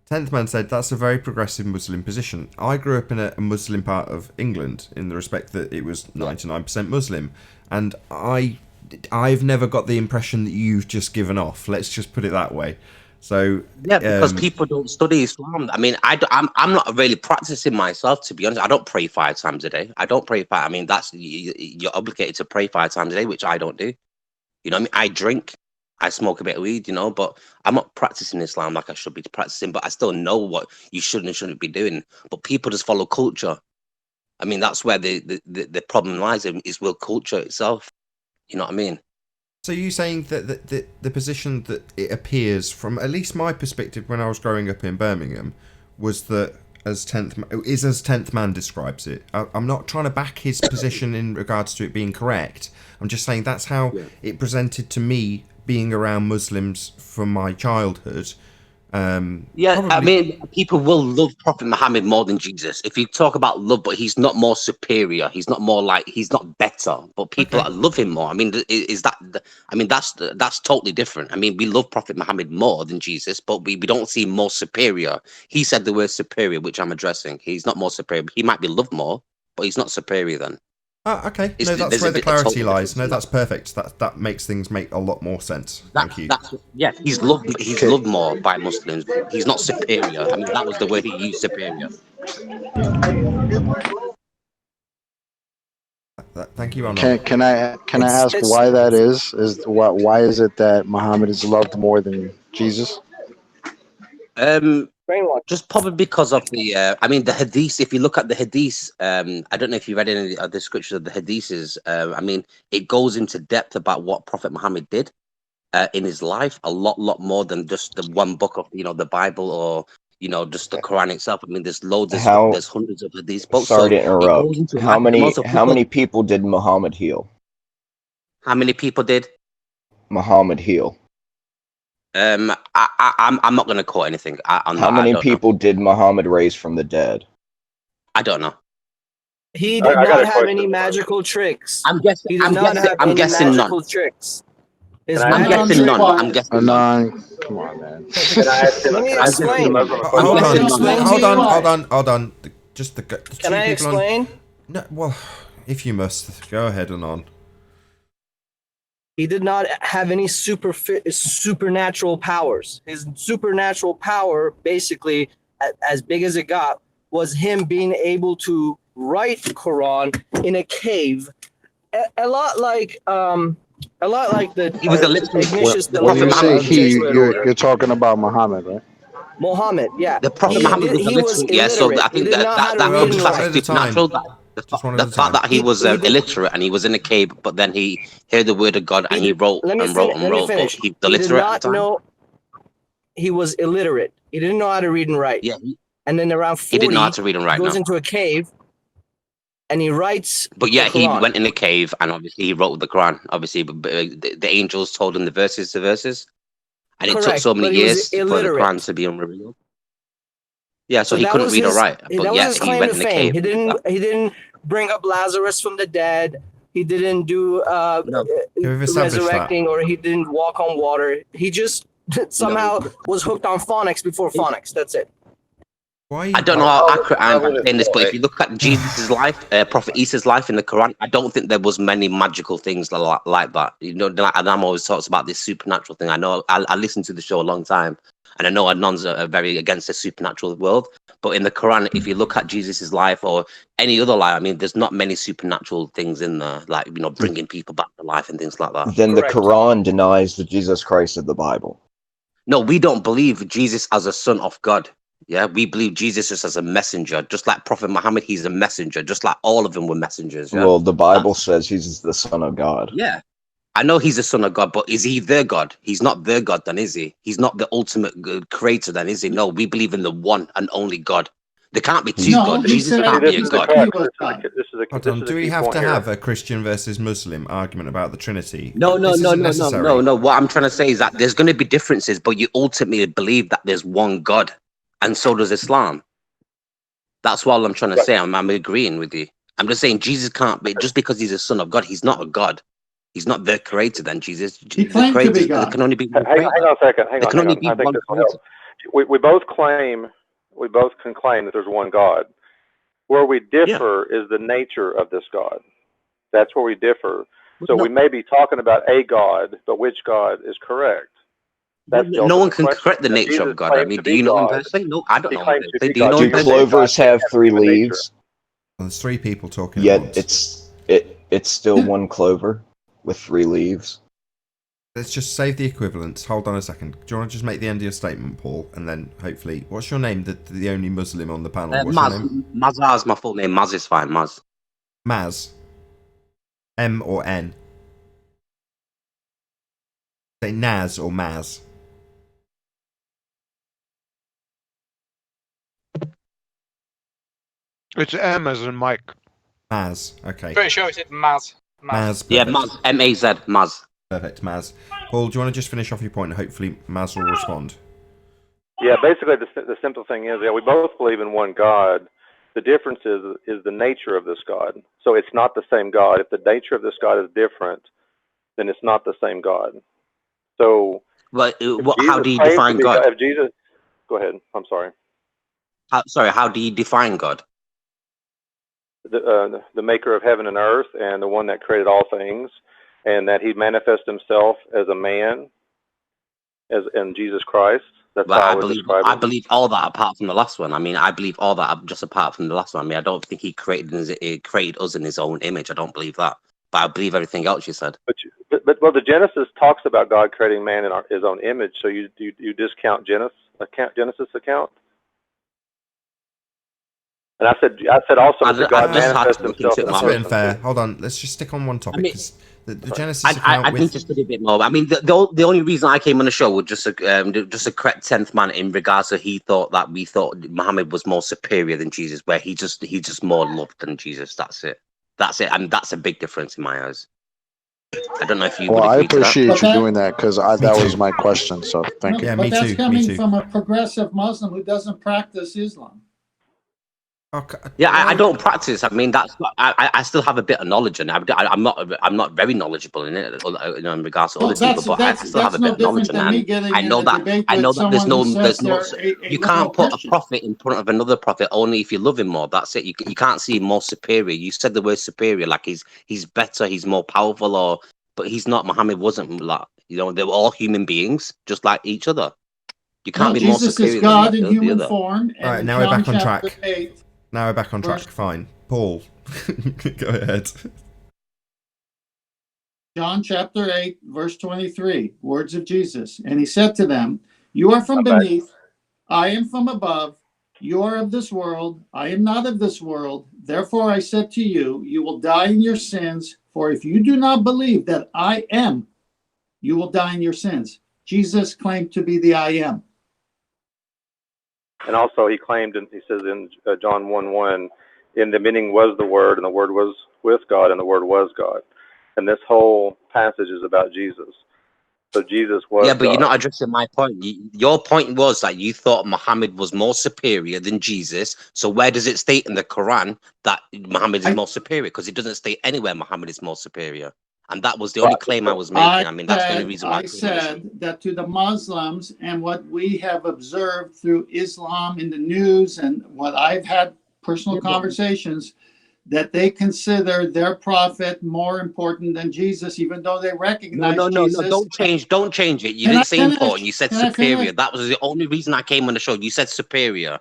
10th man said that's a very progressive Muslim position. I grew up in a Muslim part of England in the respect that it was 99% Muslim, and I've never got the impression that you've just given off. Let's just put it that way. So yeah, because people don't study Islam. I mean, I'm not really practicing myself, to be honest. I don't pray 5 times a day. I don't pray 5. I mean, that's you're obligated to pray 5 times a day, which I don't do. You know what I mean? I drink, I smoke a bit of weed, but I'm not practicing Islam like I should be practicing. But I still know what you should and shouldn't be doing. But people just follow culture. I mean, that's where the problem lies, is with culture itself. You know what I mean? So you're saying that the position that it appears, from at least my perspective when I was growing up in Birmingham, was that as 10th man describes it. I'm not trying to back his position in regards to it being correct. I'm just saying that's how it presented to me, being around Muslims from my childhood. I mean, people will love Prophet Muhammad more than Jesus. If you talk about love, but he's not more superior. He's not more he's not better. But people love him more. I mean, that's totally different. I mean, we love Prophet Muhammad more than Jesus, but we don't see more superior. He said the word superior, which I'm addressing. He's not more superior. He might be loved more, but he's not superior then. Okay. No, that's where the clarity lies. No, that's perfect. That makes things make a lot more sense. Thank you. He's loved. He's loved more by Muslims. He's not superior. I mean, that was the word he used, superior. Thank you, Arnold. Can I ask why that is? Why is it that Muhammad is loved more than Jesus? Just probably because of the the hadith. If you look at the hadith, I don't know if you read any of the scriptures of the hadiths. I mean, it goes into depth about what Prophet Muhammad did in his life, a lot more than just the one book of the Bible, or just the Quran itself. I mean, there's loads. How? There's hundreds of these books. Sorry to So it interrupt. goes into How and also many people did Muhammad heal? How many people did? Muhammad heal. I'm not going to quote anything. How many people did Muhammad raise from the dead? I don't know. He did not have any magical tricks. I'm guessing. He did not have any magical tricks. I'm guessing none. I'm guessing none. Come on, man. Let me explain. Hold on. Just the two Can I people explain? No, well, if you must, go ahead and on. He did not have any supernatural powers. His supernatural power, basically, as big as it got, was him being able to write the Quran in a cave, a lot like the. He was illiterate. When you say he, you're talking about Muhammad, right? Muhammad, yeah. The Prophet Muhammad was illiterate. Yeah, so I think that he was like supernatural. The fact that he was illiterate and he was in a cave, but then he heard the word of God and he wrote and wrote. But he was illiterate at the time. He was illiterate. He didn't know how to read and write. Yeah. And then around 40, he didn't know how to read and write. He goes into a cave and he writes. But yeah, he went in a cave and obviously he wrote the Quran. Obviously, the angels told him the verses. And it took so many years for the Quran to be unrevealed. Yeah, so he couldn't read or write. But yeah, he went in a cave. He didn't bring up Lazarus from the dead. He didn't do resurrecting, or he didn't walk on water. He just somehow was hooked on phonics before phonics. That's it. I don't know how accurate I am in this, but if you look at Jesus' life, Prophet Isa's life in the Quran, I don't think there was many magical things like that. And I'm always talks about this supernatural thing. I know I listened to the show a long time, and I know Adnan's are very against the supernatural world. But in the Quran, if you look at Jesus' life or any other life, I mean, there's not many supernatural things in there, like bringing people back to life and things like that. Then the Quran denies the Jesus Christ of the Bible. No, we don't believe Jesus as a son of God. Yeah, we believe Jesus just as a messenger, just like Prophet Muhammad, he's a messenger, just like all of them were messengers. Yeah? Well, the Bible says he's the son of God. Yeah, I know he's the son of God, but is he the God? He's not the God, then is he? He's not the ultimate creator, then is he? No, we believe in the one and only God. There can't be two gods. Jesus can't be a God. Do we have to have a Christian versus Muslim argument about the Trinity? No. What I'm trying to say is that there's going to be differences, but you ultimately believe that there's one God. And so does Islam. That's what I'm trying to say. I'm agreeing with you. I'm just saying Jesus can't be, just because he's a son of God, he's not a God. He's not the creator then, Jesus. He claimed to be God. There can only be one hang on a second. There can only be one creator. We both can claim that there's one God. Where we differ is the nature of this God. That's where we differ. So we may be talking about a God, but which God is correct? No one can correct the nature of God. I mean, do you know him personally? No, I don't know him personally. Do you know him personally? Do clovers have 3 leaves? Well, there's 3 people talking. Yet it's still one clover with 3 leaves. Let's just save the equivalents. Hold on a second. Do you want to just make the end of your statement, Paul? And then hopefully, what's your name? The only Muslim on the panel. Maz. Mazar's my full name. Maz is fine. Maz. Maz. M or N? Say Naz or Maz. It's M as in Mike. Maz, okay. Pretty sure it's Maz. Maz. Yeah, Maz. M-A-Z. Maz. Perfect, Maz. Paul, do you want to just finish off your point and hopefully Maz will respond? Yeah, basically the simple thing is, we both believe in one God. The difference is the nature of this God. So it's not the same God. If the nature of this God is different, then it's not the same God. So, how do you define God? If Jesus, go ahead. I'm sorry. How do you define God? The maker of heaven and earth, and the one that created all things, and that he manifests himself as a man, as in Jesus Christ. That's how I would describe it. I believe all that apart from the last one. I mean, I believe all that just apart from the last one. I mean, I don't think he created us in his own image. I don't believe that. But I believe everything else you said. But the Genesis talks about God creating man in his own image. So you discount Genesis account? And I said also that God just had manifests to look himself into in it, That's a man. bit unfair. Hold on, let's just stick on one topic, because the Genesis I account need to study a bit more. I mean, the only reason I came on the show was just a correct 10th man in regards to we thought Muhammad was more superior than Jesus, where he just more loved than Jesus. That's it. And that's a big difference in my eyes. I don't know if you Well, would I agree to that. appreciate But you that, doing that because that Me was too. my question. So thank you. Yeah, but me that's too. Me coming too. from a progressive Muslim who doesn't practice Islam. Okay. Yeah, I don't practice. I mean, I still have a bit of knowledge, and I'm not very knowledgeable in it, in regards to Well, other people. But I still have that's a bit no of knowledge different in it, than me and getting in a debate I with know that someone who says there's no they're a you liberal can't put a Christian. prophet in front of another prophet only if you love him more. That's it. You can't see him more superior. You said the word superior, like he's better, he's more powerful, but he's not. Muhammad wasn't like, they were all human beings, just like each other. You can't No, be more Jesus is superior than God in the human other. form, All and right, in now we're John back on chapter track. 8, Now we're back on track. verse Fine. Paul, go ahead. John chapter 8, verse 23, words of Jesus. And he said to them, "You are from I'm back. beneath, I am from above. You are of this world, I am not of this world. Therefore I said to you, you will die in your sins. For if you do not believe that I am, you will die in your sins." Jesus claimed to be the I am. And also he claimed, and he says in John 1:1, in the beginning was the Word, and the Word was with God, and the Word was God. And this whole passage is about Jesus. So Jesus was Yeah, but you're God. not addressing my point. Your point was that you thought Muhammad was more superior than Jesus. So where does it state in the Quran that Muhammad is more superior? Because it doesn't state anywhere Muhammad is more superior. And that was the only claim I was making. I mean, that's the only reason why I came on the show. said that to the Muslims, and what we have observed through Islam in the news and what I've had personal conversations, that they consider their prophet more important than Jesus, even though they recognize Jesus. Don't change it. You Can I didn't say finish? important. You said Can I superior. finish? That was the only reason I came on the show. You said superior.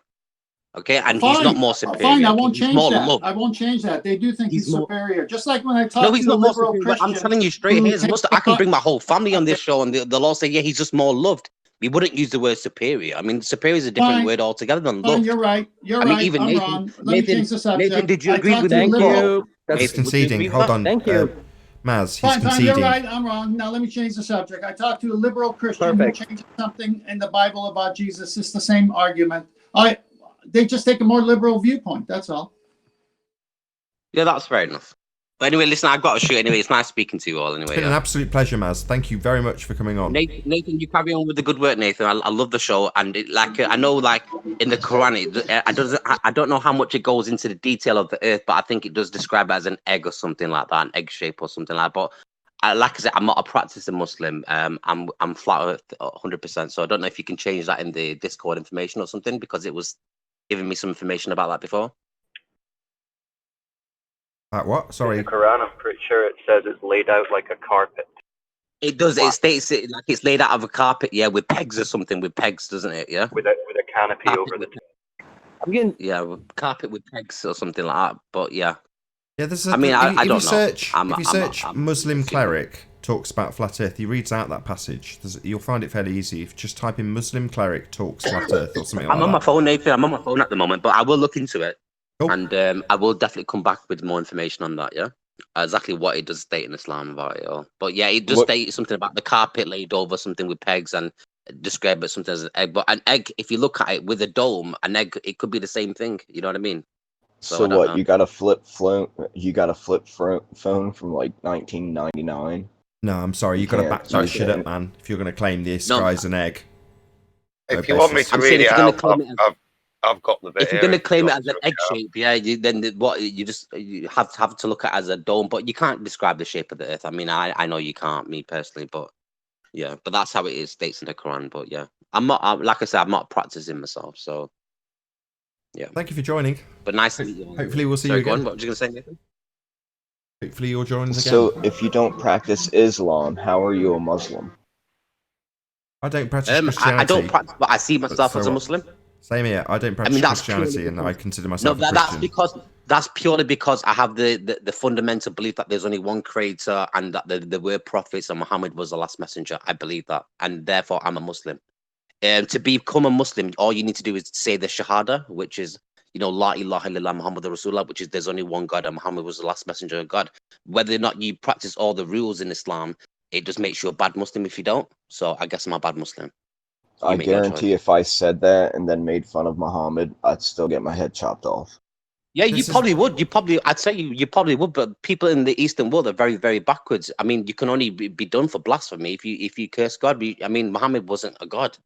Okay, and he's not Fine, more fine. superior. I Okay? won't He's change more that. loved. I won't change that. They do think he's more. superior. Just like when I No, talk he's to a not more liberal superior. But I'm Christian telling you straight who here, takes I can bring my whole family on this show, and they'll all say, yeah, he's just more loved. We wouldn't use the word superior. I mean, superior is a different Fine. word altogether than Fine, loved. you're right. You're I mean, right. even I'm Nathan, wrong. Let me change the subject. Nathan, did you I agree talked with to a me? liberal. He's Nathan, would you conceding. agree with Hold that? on. Thank you. Maz, he's Fine, conceding. you're right. I'm wrong. Now let me change the subject. I talked to a liberal Christian who Perfect. changed something in the Bible about Jesus. It's the same argument. They just take a more liberal viewpoint. That's all. Yeah, that's fair enough. But anyway, listen, I've got to shoot anyway. It's nice speaking to you all anyway. It's been an absolute pleasure, Maz. Thank you very much for coming on. Nathan, you carry on with the good work, Nathan. I love the show, and I know, like in the Quran, I don't know how much it goes into the detail of the earth, but I think it does describe it as an egg or something like that, an egg shape or something like that. But like I said, I'm not a practicing Muslim. I'm flat earth 100%. So I don't know if you can change that in the Discord information or something, because it was giving me some information about that before. What? Sorry. In the Quran, I'm pretty sure it says it's laid out like a carpet. It does. It states it like it's laid out of a carpet, yeah, with pegs or something. With pegs, doesn't it? Yeah. With a canopy over the top. Yeah, with carpet with pegs or something like that. But yeah. Yeah, there's. I mean, I don't know. If you search Muslim cleric talks about flat Earth, he reads out that passage. You'll find it fairly easy if you just type in Muslim cleric talks flat Earth or something like that. I'm on my phone, Nathan. I'm on my phone at the moment, but I will look into it. Cool. And I will definitely come back with more information on that, yeah? Exactly what it does state in Islam about it all. But yeah, it does state something about the carpet laid over something with pegs and describe it something as an egg. But an egg, if you look at it with a dome, an egg, it could be the same thing. You know what I mean? So what, know. You got a flip phone from like 1999? No, I'm sorry, you got to back that shit up, man, if you're going to claim the sky's an egg. If you want me to read it out, I've got the bit. If you're going to claim it as an egg shape, yeah, then you have to look at it as a dome, but you can't describe the shape of the earth. I mean, I know you can't, me personally, but yeah, but that's how it is states in the Quran. But yeah, like I said, I'm not practicing myself, so yeah. Thank you for joining. But nice to meet you. Hopefully we'll see you again. What were you going to say, Nathan? Hopefully you'll join us again. So if you don't practice Islam, how are you a Muslim? I don't practice Christianity. I don't practice, but I see myself as a Muslim. Same here. I don't practice Christianity, and I consider myself a Christian. That's purely because I have the fundamental belief that there's only one creator and that there were prophets and Muhammad was the last messenger. I believe that, and therefore I'm a Muslim. To become a Muslim, all you need to do is say the Shahada, which is La ilaha illallah Muhammadur Rasulullah, which is there's only one God and Muhammad was the last messenger of God. Whether or not you practice all the rules in Islam, it just makes you a bad Muslim if you don't. So I guess I'm a bad Muslim. I guarantee if I said that and then made fun of Muhammad, I'd still get my head chopped off. Yeah, you probably would. I'd say you probably would. But people in the Eastern world are very, very backwards. I mean, you can only be done for blasphemy if you curse God. I mean, Muhammad wasn't a god;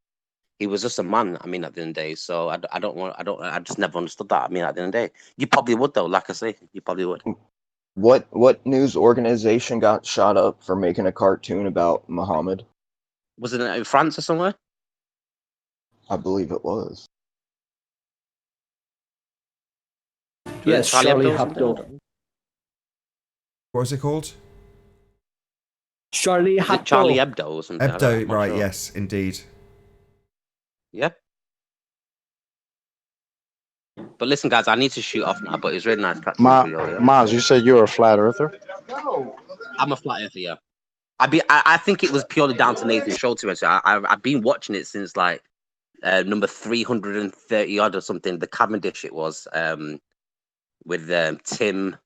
he was just a man. I mean, at the end of the day, so I just never understood that. I mean, at the end of the day, you probably would though. Like I say, you probably would. What news organization got shot up for making a cartoon about Muhammad? Was it in France or somewhere? I believe it was. Yes, Charlie Hebdo. What was it called? Charlie Hebdo. Charlie Hebdo or something. Hebdo, right? Sure. Yes, indeed. Yeah. But listen, guys, I need to shoot off now. But it's really nice catching up with you. Yeah? Maz, you said you're a flat earther? No, I'm a flat earther. Yeah. I think it was purely down to Nathan's show to me. I've been watching it since like number 330 odd or something. The Cavendish it was. With Tim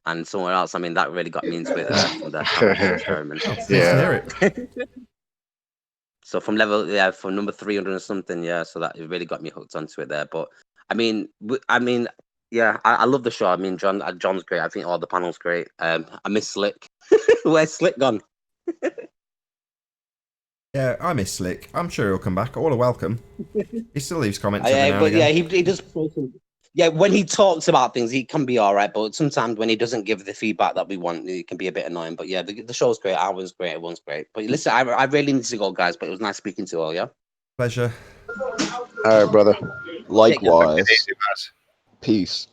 and someone else. I mean, that really got me into it from the experiment. Yeah. So from number 300 or something, yeah. So that it really got me hooked onto it there. But I mean, yeah, I love the show. I mean, John's great. I think all the panel's great. I miss Slick. Where's Slick gone? Yeah, I miss Slick. I'm sure he'll come back. All are welcome. He still leaves comments. He does. Yeah, when he talks about things, he can be all right, but sometimes when he doesn't give the feedback that we want, it can be a bit annoying. But yeah, the show's great, Ours great, everyone's great. But listen, I really need to go, guys, but it was nice speaking to you all, yeah? Pleasure. All right, brother. Likewise. Peace.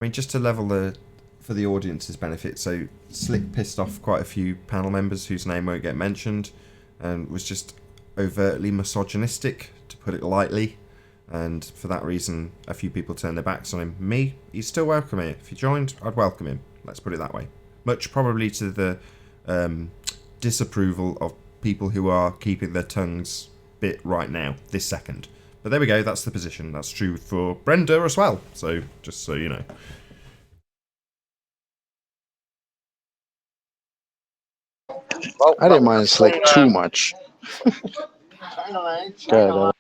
I mean, just to level for the audience's benefit, so Slick pissed off quite a few panel members whose name won't get mentioned, and was just overtly misogynistic, to put it lightly. And for that reason, a few people turned their backs on him. He's still welcome here. If he joined, I'd welcome him. Let's put it that way. Much probably to the disapproval of people who are keeping their tongues bit right now, this second. But there we go, that's the position. That's true for Brenda as well. So, just so you know. Well, I didn't mind Slick too much. Good.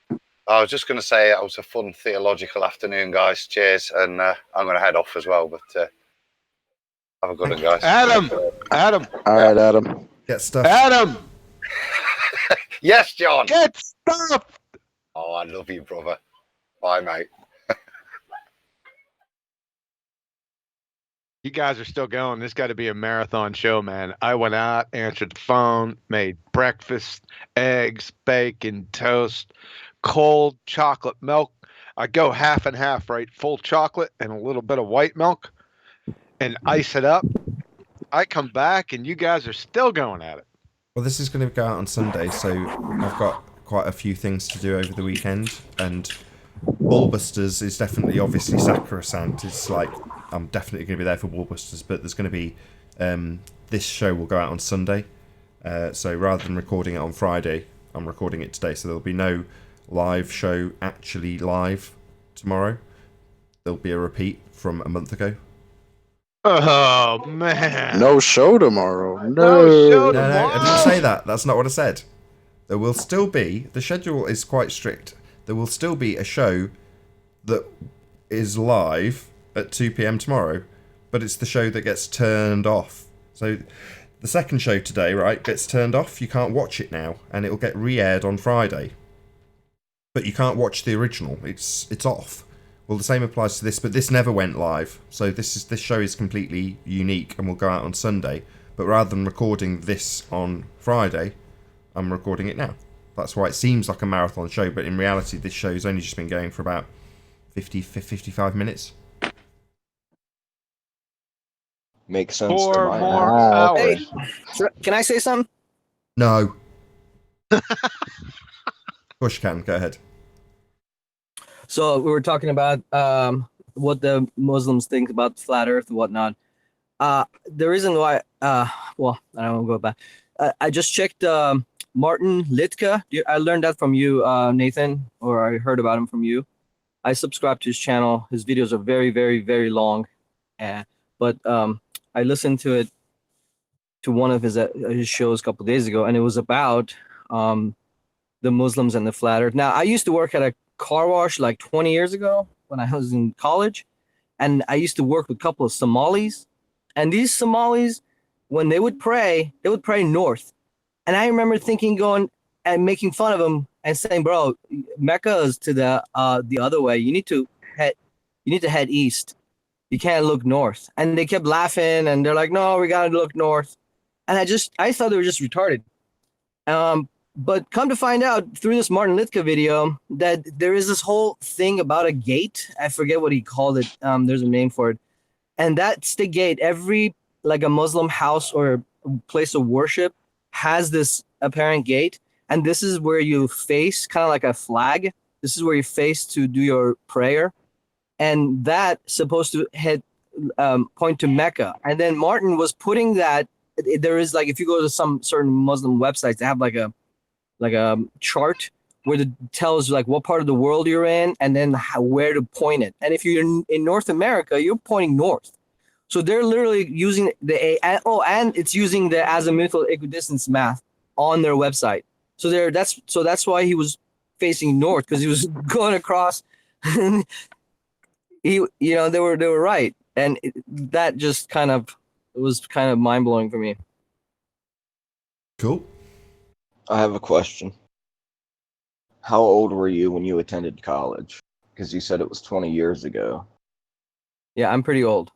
I was just going to say it was a fun theological afternoon, guys. Cheers, and I'm going to head off as well. But have a good one, guys. Adam. All right, Adam. Get stuff. Adam. Yes, John. Get stuff. Oh, I love you, brother. Bye, mate. You guys are still going. This got to be a marathon show, man. I went out, answered the phone, made breakfast, eggs, bacon, toast, cold chocolate milk. I go half and half, right? Full chocolate and a little bit of white milk and ice it up. I come back and you guys are still going at it. Well, this is going to go out on Sunday, so I've got quite a few things to do over the weekend, and Ballbusters is definitely obviously sacrosanct. It's like, I'm definitely going to be there for Ballbusters, but there's going to be, this show will go out on Sunday, so rather than recording it on Friday, I'm recording it today, so there'll be no live show actually live tomorrow. There'll be a repeat from a month ago. Oh, man. No show tomorrow. No, I didn't say that. That's not what I said. There will still be, the schedule is quite strict, there will still be a show that is live at 2 p.m. tomorrow, but it's the show that gets turned off. So the second show today, right, gets turned off. You can't watch it now, and it'll get re-aired on Friday. But you can't watch the original. It's off. Well, the same applies to this, but this never went live. So this show is completely unique and will go out on Sunday. But rather than recording this on Friday, I'm recording it now. That's why it seems like a marathon show, but in reality, this show's only just been going for about 55 minutes. Makes sense. 4 more hours. Hey, can I say something? No. Push can, go ahead. So we were talking about what the Muslims think about flat Earth and whatnot. The reason why, well, I don't want to go back. I just checked Martin Litka. I learned that from you, Nathan, or I heard about him from you. I subscribe to his channel. His videos are very, very, very long, but I listened to one of his shows a couple of days ago, and it was about the Muslims and the flat Earth. Now, I used to work at a car wash like 20 years ago when I was in college, and I used to work with a couple of Somalis, and these Somalis, when they would pray north, and I remember going and making fun of them and saying, "Bro, Mecca is to the other way. You need to head east. You can't look north." And they kept laughing, and they're like, "No, we gotta look north." And I thought they were just retarded. But come to find out through this Martin Litka video that there is this whole thing about a gate. I forget what he called it. There's a name for it. And that's the gate. Every like a Muslim house or place of worship has this apparent gate. And this is where you face, kind of like a flag. This is where you face to do your prayer. And that's supposed to point to Mecca. And then Martin was putting that. There is like, if you go to some certain Muslim websites, they have like a chart where it tells like what part of the world you're in and then where to point it. And if you're in North America, you're pointing north. So they're literally using and it's using the azimuthal equidistance math on their website. So that's why he was facing north, because he was going across. They were right, and that just was kind of mind blowing for me. Cool. I have a question. How old were you when you attended college? Because you said it was 20 years ago. Yeah, I'm pretty old.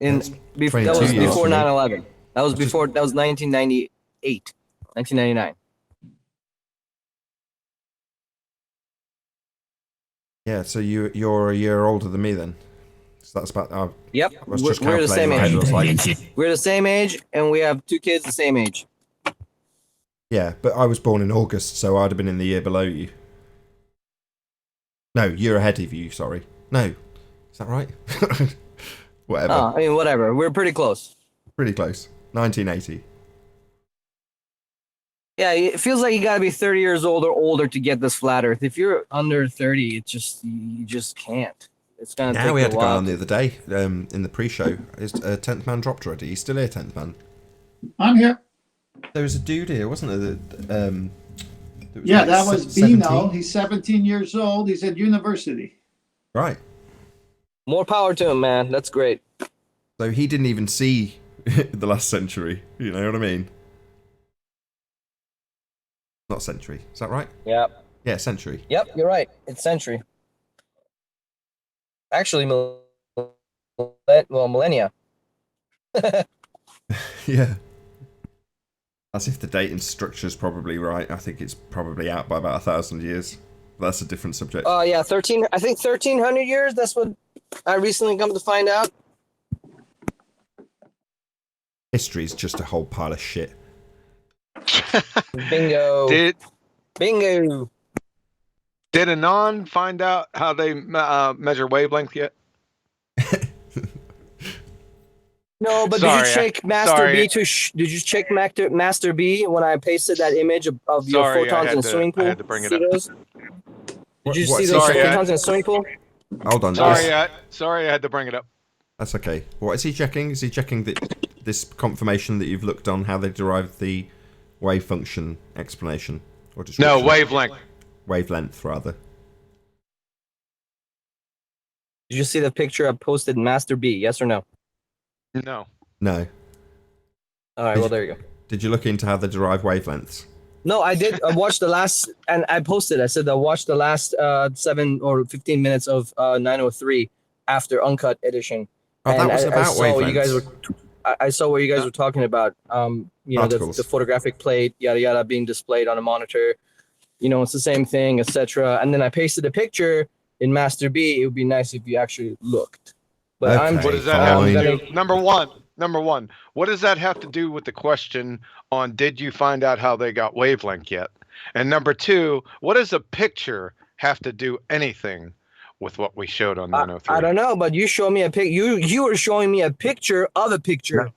That was before 9/11. That was 1998, 1999. Yeah, so you're a year older than me then. So that's about. Yep, we're the same age. We're the same age, and we have 2 kids the same age. Yeah, but I was born in August, so I'd have been in the year below you. No, year ahead of you. Sorry. No, is that right? Whatever. I mean, whatever. We're pretty close. Pretty close. 1980. Yeah, it feels like you gotta be 30 years old or older to get this flat Earth. If you're under 30, you just can't. It's gonna take a while. Yeah, we had a guy on the other day in the pre-show. His 10th man dropped already. He's still here, 10th man. I'm here. There was a dude here, wasn't there? That was Bino. He's 17 years old. He's at university. Right. More power to him, man. That's great. So he didn't even see the last century. You know what I mean? Not century. Is that right? Yep. Yeah, century. Yep, you're right. It's century. Actually, millennia. Yeah. As if the dating structure is probably right. I think it's probably out by about 1,000 years. But that's a different subject. Yeah, I think 1,300 years. That's what I recently come to find out. History's just a whole pile of shit. Bingo. Bingo. Did Anon find out how they measure wavelength yet? No, but did you check Master B did you check Master B when I pasted that image of your photons in swimming pool? I had to bring it up. Did you see those photons in the swimming pool? Hold on. Sorry, I had to bring it up. That's okay. What is he checking? Is he checking this confirmation that you've looked on how they derived the wave function explanation or description? No, wavelength. Wavelength, rather. Did you see the picture I posted, Master B? Yes or no? No. No. All right. Well, there you go. Did you look into how they derive wavelengths? No, I did. I watched the last, and I posted. I said I watched the last 7 or 15 minutes of 903 after Uncut edition. Oh, that was about wavelengths. I saw what you guys were talking about. The photographic plate, yada yada, being displayed on a monitor. It's the same thing, etc. And then I pasted a picture in Master B. It would be nice if you actually looked. But okay, what does that have to do? Number one, what does that have to do with the question on did you find out how they got wavelength yet? And number 2, what does a picture have to do anything with what we showed on 903? I don't know, but you showed me a pic. You were showing me a picture of a picture.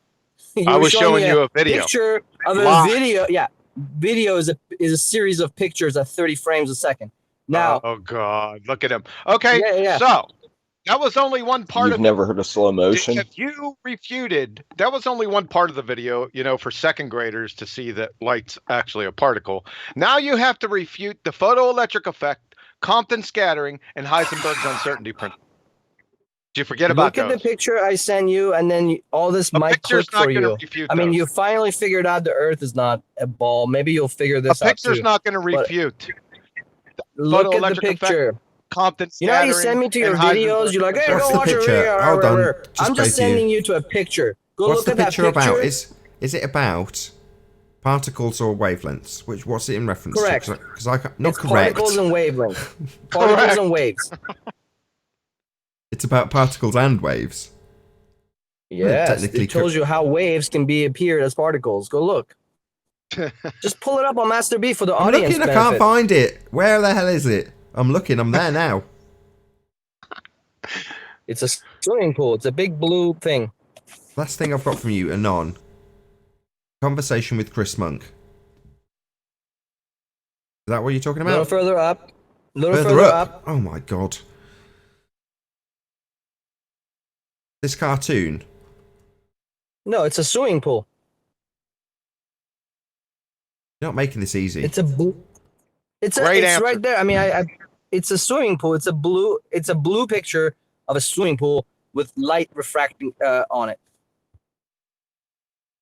I was showing you a video. Picture of a video. Yeah. video is a series of pictures at 30 frames a second. Now, oh God, look at him. Okay, yeah. so that was only one part You've of never heard of slow motion? If you refuted, that was only one part of the video, for second graders to see that light's actually a particle. Now you have to refute the photoelectric effect, Compton scattering, and Heisenberg's uncertainty principle. Did you forget about those? Look at the picture I sent you, and then all this might click for you. I mean, you finally figured out the Earth is not a ball. Maybe you'll figure this out too. A picture's not going to refute. Look at the picture. Effect, Compton you know how you send me to your videos? You're like, hey, go watch a video. Hold on. I'm just sending you to a picture. Go What's look the at that picture picture. about? Is it about particles or wavelengths? What's it in reference correct. to? Because I can't, not it's correct. Particles and wavelengths. Particles and waves. It's about particles and waves. Yes, it tells you how waves can appear as particles. Go look. Just pull it up on Master B for the audience. I'm looking, I can't find it. Where the hell is it? I'm looking. I'm there now. It's a swimming pool. It's a big blue thing. Last thing I've got from you, Anon. Conversation with Chris Monk. Is that what you're talking about? A little further up. A little further up. Oh my God. This cartoon. No, it's a swimming pool. You're not making this easy. It's a blue. It's right there. I mean, it's a swimming pool. It's a blue picture of a swimming pool with light refracting on it.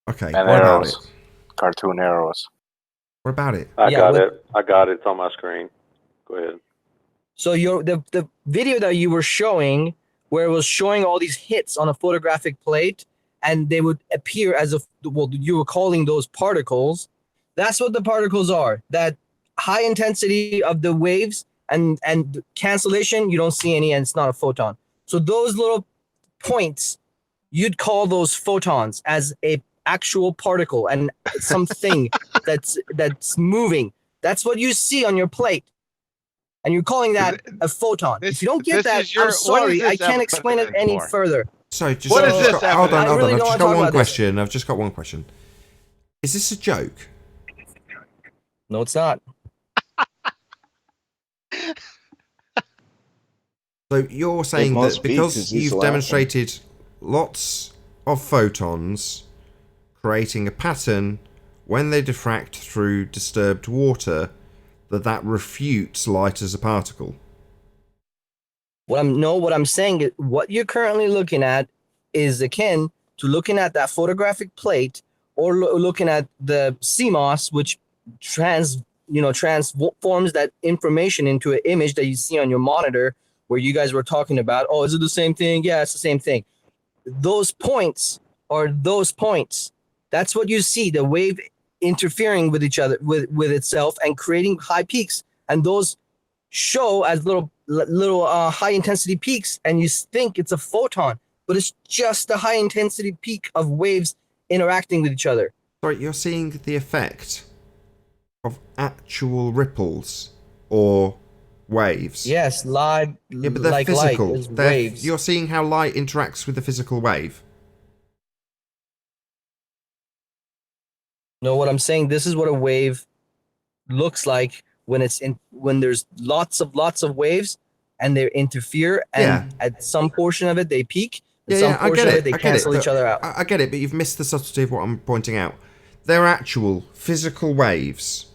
Okay. And what arrows. about it? Cartoon arrows. What about it? I got it. It's on my screen. Go ahead. So the video that you were showing, where it was showing all these hits on a photographic plate, and they would appear as if, well, you were calling those particles. That's what the particles are. That high intensity of the waves and cancellation, you don't see any, and it's not a photon. So those little points, you'd call those photons as a actual particle and something that's moving. That's what you see on your plate. And you're calling that a photon. If you don't get that, I'm sorry, I can't explain it any further. So just what is this? Hold on. Really I've just got one question. This. I've just got one question. Is this a joke? No, it's not. So you're saying that because you've demonstrated lots of photons creating a pattern when they diffract through disturbed water, that refutes light as a particle? What I'm saying is what you're currently looking at is akin to looking at that photographic plate or looking at the CMOS, which transforms that information into an image that you see on your monitor, where you guys were talking about, oh, is it the same thing? Yeah, it's the same thing. Those points are those points. That's what you see, the wave interfering with each other, with itself, and creating high peaks. And those show as little high intensity peaks, and you think it's a photon, but it's just a high intensity peak of waves interacting with each other. Sorry, you're seeing the effect of actual ripples or waves? Yes, live. Yeah, but they're like physical. Light, waves. You're seeing how light interacts with the physical wave. No, what I'm saying, this is what a wave looks like when there's lots of waves and they interfere, and at some portion of it they peak, and some portion of it they cancel each other out. I get it, but you've missed the subtlety of what I'm pointing out. They're actual physical waves,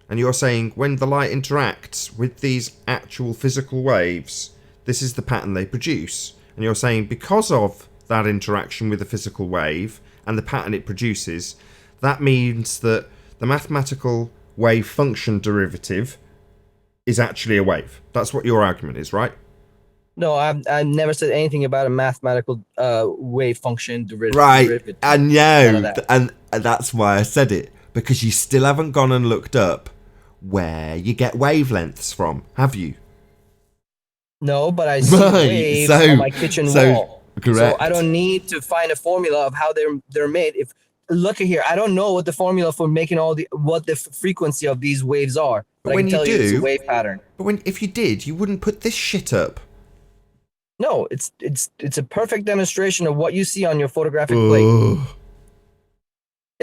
and you're saying when the light interacts with these actual physical waves, this is the pattern they produce. And you're saying because of that interaction with the physical wave and the pattern it produces, that means that the mathematical wave function derivative is actually a wave. That's what your argument is, right? No, I never said anything about a mathematical wave function derivative. Right, I know, and that's why I said it, because you still haven't gone and looked up where you get wavelengths from, have you? No, but I see waves on my kitchen wall. Correct. So I don't need to find a formula of how they're made. If look at here, I don't know what the formula for making what the frequency of these waves are. But when I can tell you do, it's a wave pattern. But if you did, you wouldn't put this shit up. No, it's a perfect demonstration of what you see on your photographic plate.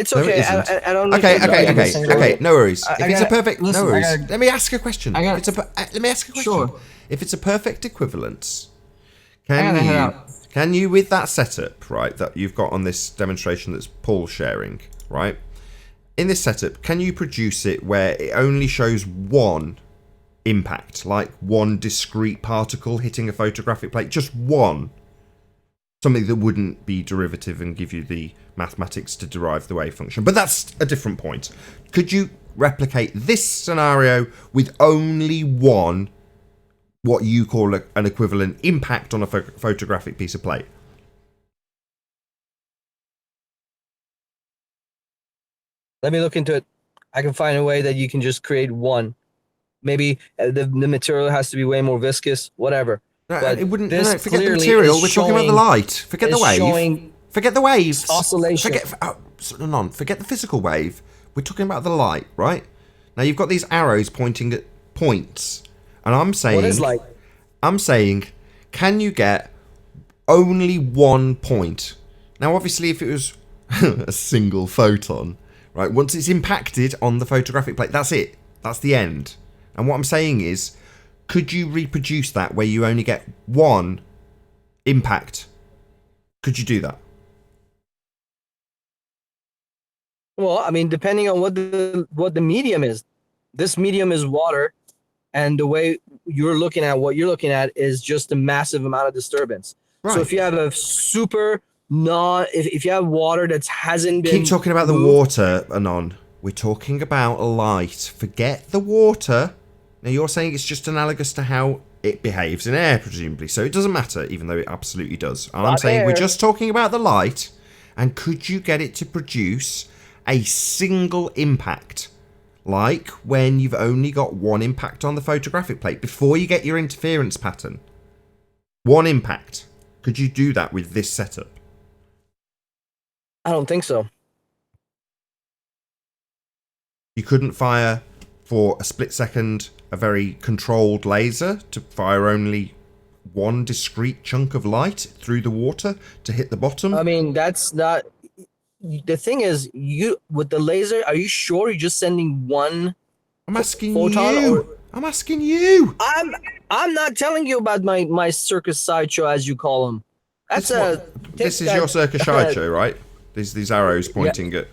It's No, it okay. isn't. I don't. Okay. No worries. I If it's a gotta- perfect, listen, no I worries. gotta- Let me ask a question. I gotta- Let me ask a question. Sure. If it's a perfect equivalence, I gotta head out. can you, with that setup, right, that you've got on this demonstration that's Paul sharing, right? In this setup, can you produce it where it only shows one impact, like one discrete particle hitting a photographic plate, just one? Something that wouldn't be derivative and give you the mathematics to derive the wave function. But that's a different point. Could you replicate this scenario with only one, what you call an equivalent impact on a photographic piece of plate? Let me look into it. I can find a way that you can just create one. Maybe the material has to be way more viscous, whatever. No, But it wouldn't. this No, forget the clearly material. is We're talking about the showing- light. Forget the is wave. showing Forget the waves. oscillation. Forget the physical wave. We're talking about the light, right? Now you've got these arrows pointing at points, and I'm saying, What is light? I'm saying, can you get only one point? Now, obviously, if it was a single photon, right? Once it's impacted on the photographic plate, that's it. That's the end. And what I'm saying is, could you reproduce that where you only get one impact? Could you do that? Well, I mean, depending on what the medium is. This medium is water, and the way you're looking at what you're looking at is just a massive amount of disturbance. Right. So if you have a super if you have water that hasn't been Keep talking about the water, Anon. We're talking about light. Forget the water. Now you're saying it's just analogous to how it behaves in air, presumably. So it doesn't matter, even though it absolutely does. And I'm saying we're just talking about the light. And could you get it to produce a single impact? Like when you've only got one impact on the photographic plate before you get your interference pattern. One impact. Could you do that with this setup? I don't think so. You couldn't fire for a split second a very controlled laser to fire only one discrete chunk of light through the water to hit the bottom? I mean, that's not... The thing is, you with the laser, are you sure you're just sending one? I'm asking photon you. I'm asking you. I'm not telling you about my circus sideshow, as you call them. This is your circus sideshow, right? These arrows pointing at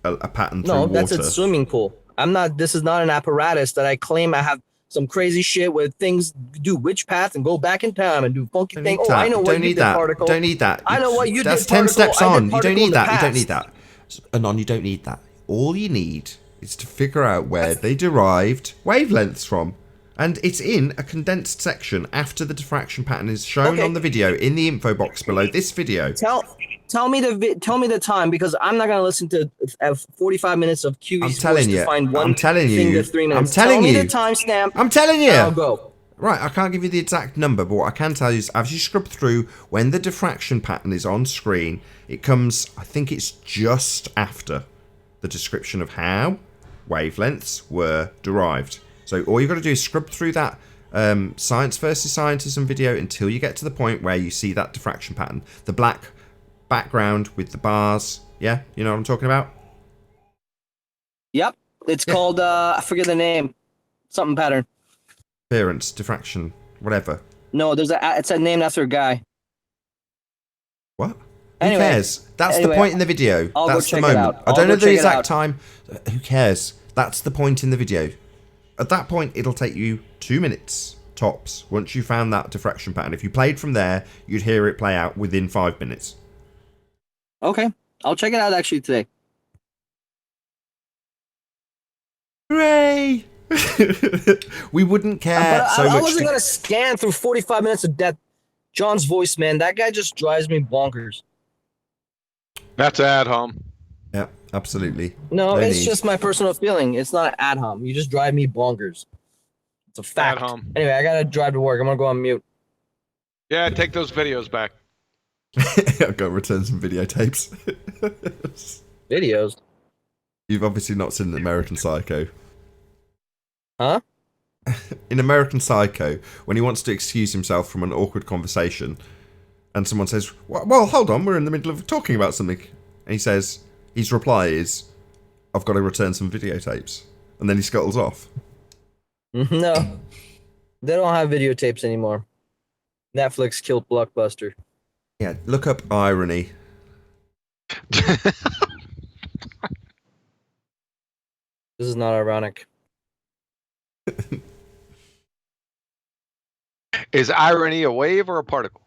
a pattern through water. No, that's a swimming pool. I'm not. This is not an apparatus that I claim I have some crazy shit where things do witch paths and go back in time and do funky things. Oh, I know what you did, particle. Don't need that. I know what you did, That's 10 steps on. You don't need that. You don't need that. Anon, you don't need that. All you need is to figure out where they derived wavelengths from. And it's in a condensed section after the diffraction pattern is shown on the video in the info box below this video. Tell me the time, because I'm not gonna listen to 45 minutes of QE telling to you. find one I'm telling thing you. to 3 minutes. I'm telling you. Tell me the timestamp. I'm telling you. I'll go. Right, I can't give you the exact number, but what I can tell you is as you scrub through, when the diffraction pattern is on screen, it comes, I think it's just after the description of how wavelengths were derived. So all you've got to do is scrub through that science versus scientism video until you get to the point where you see that diffraction pattern. The black background with the bars. Yeah, you know what I'm talking about? Yep. It's called, I forget the name. Something pattern. Appearance, diffraction, whatever. No, it's a name after a guy. What? Anyway, who cares? That's the point in the video. I'll That's go the check it moment. out. I don't know I'll go the check it exact out. time. Who cares? That's the point in the video. At that point, it'll take you 2 minutes tops once you found that diffraction pattern. If you played from there, you'd hear it play out within 5 minutes. Okay. I'll check it out actually today. Hooray! We wouldn't care But so I much. wasn't going to scan through 45 minutes of that John's voice, man. That guy just drives me bonkers. That's ad hom. Yeah, absolutely. No, it's need. just my personal feeling. It's not ad hom. You just drive me bonkers. It's a fact. Ad hom. Anyway, I got to drive to work. I'm going to go on mute. Yeah, take those videos back. I'll go return some videotapes. Videos? You've obviously not seen American Psycho. Huh? In American Psycho, when he wants to excuse himself from an awkward conversation, and someone says, well, hold on, we're in the middle of talking about something. And he says, his reply is, "I've got to return some videotapes," and then he scuttles off. No, they don't have videotapes anymore. Netflix killed Blockbuster. Yeah, look up irony. This is not ironic. Is irony a wave or a particle?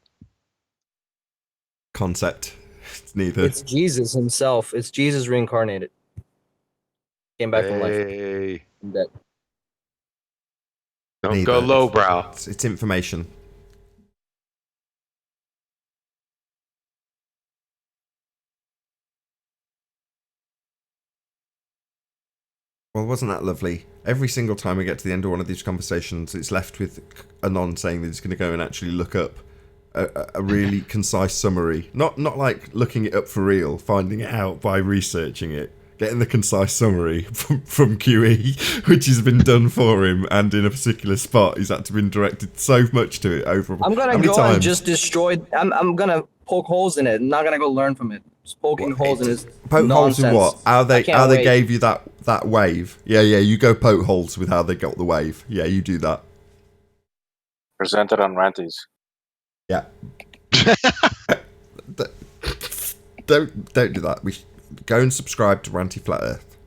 Concept. It's neither. It's Jesus himself. It's Jesus reincarnated. Came back from life. From dead. Don't go lowbrow. It's information. Well, wasn't that lovely? Every single time we get to the end of one of these conversations, it's left with Anon saying that he's going to go and actually look up a really concise summary. Not like looking it up for real, finding it out by researching it. Getting the concise summary from QE, which has been done for him, and in a particular spot, he's had to been directed so much to it over. I'm gonna go and just destroy. I'm gonna poke holes in it. I'm not gonna go learn from it. Just poking holes in his poke nonsense. Holes in what? How they gave you that wave? Yeah. You go poke holes with how they got the wave. Yeah, you do that. Presented on Ranties. Yeah. Don't do that. We go and subscribe to Ranty Flat Earth.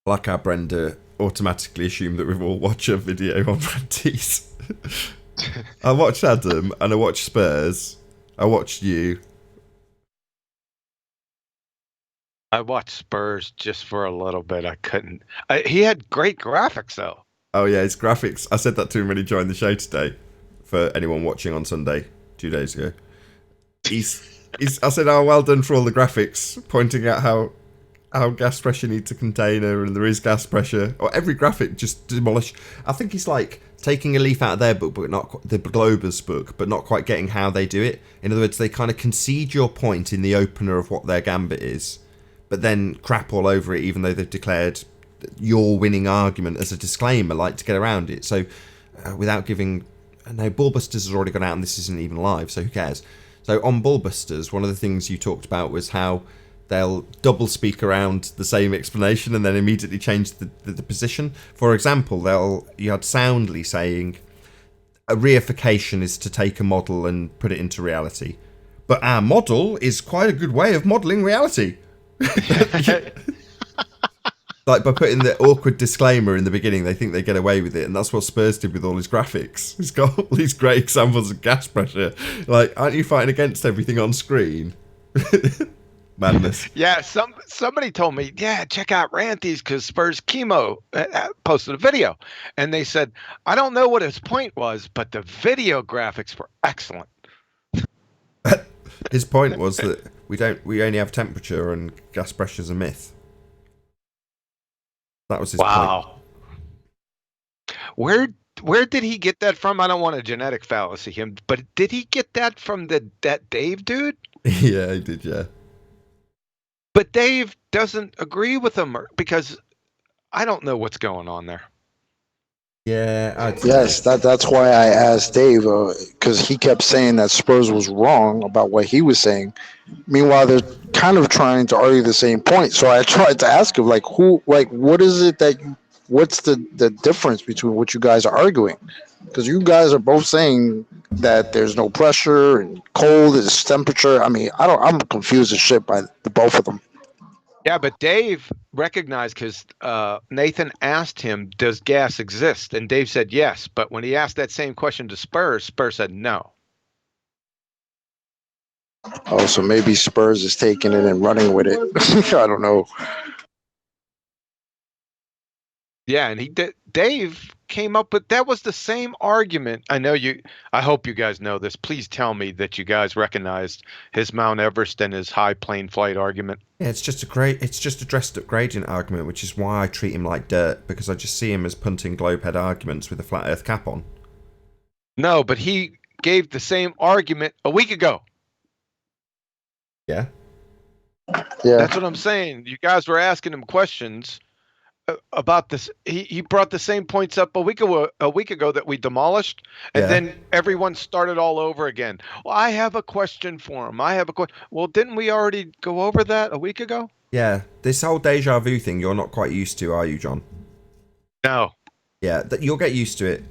Like how Brenda automatically assumed that we've all watched a video on Ranties. I watched Adam and I watched Spurs. I watched you. I watched Spurs just for a little bit. I couldn't. He had great graphics though. Oh yeah, his graphics. I said that to him when he joined the show today. For anyone watching on Sunday, 2 days ago, I said, "Oh, well done for all the graphics," pointing out how gas pressure needs a container and there is gas pressure. Or every graphic just demolished. I think he's like taking a leaf out of their book, but not the Globus book, but not quite getting how they do it. In other words, they kind of concede your point in the opener of what their gambit is, but then crap all over it, even though they've declared your winning argument as a disclaimer, like to get around it. So without giving. No, Ballbusters has already gone out and this isn't even live, so who cares? So on Ballbusters, one of the things you talked about was how they'll double speak around the same explanation and then immediately change the position. For example, you had Soundly saying a reification is to take a model and put it into reality. But our model is quite a good way of modelling reality. Like, by putting the awkward disclaimer in the beginning, they think they get away with it, and that's what Spurs did with all his graphics. He's got all these great examples of gas pressure. Like, aren't you fighting against everything on screen? Madness. Yeah, somebody told me, yeah, check out Ranties because Spurs Chemo posted a video, and they said, I don't know what his point was, but the video graphics were excellent. His point was that we only have temperature and gas pressure's a myth. That was his point. Where did he get that from? I don't want a genetic fallacy him, but did he get that from that Dave dude? Yeah, he did, yeah. But Dave doesn't agree with him because I don't know what's going on there. Yeah. Yes, that's why I asked Dave, because he kept saying that Spurs was wrong about what he was saying. Meanwhile, they're kind of trying to argue the same point. So I tried to ask him, what is it what's the difference between what you guys are arguing? Because you guys are both saying that there's no pressure and cold is temperature. I mean, I'm confused as shit by the both of them. Yeah, but Dave recognized because Nathan asked him, does gas exist? And Dave said yes. But when he asked that same question to Spurs said no. Oh, so maybe Spurs is taking it and running with it. I don't know. Yeah, and Dave came up with that was the same argument. I hope you guys know this. Please tell me that you guys recognized his Mount Everest and his high plane flight argument. Yeah, it's just a dressed up gradient argument, which is why I treat him like dirt, because I just see him as punting globehead arguments with a flat earth cap on. No, but he gave the same argument a week ago. Yeah. Yeah. That's what I'm saying. You guys were asking him questions about this. He brought the same points up a week ago that we demolished, and Yeah. then everyone started all over again. Well, I have a question for him. I have a question. Well, didn't we already go over that a week ago? Yeah, this whole deja vu thing you're not quite used to, are you, John? No. Yeah, you'll get used to it.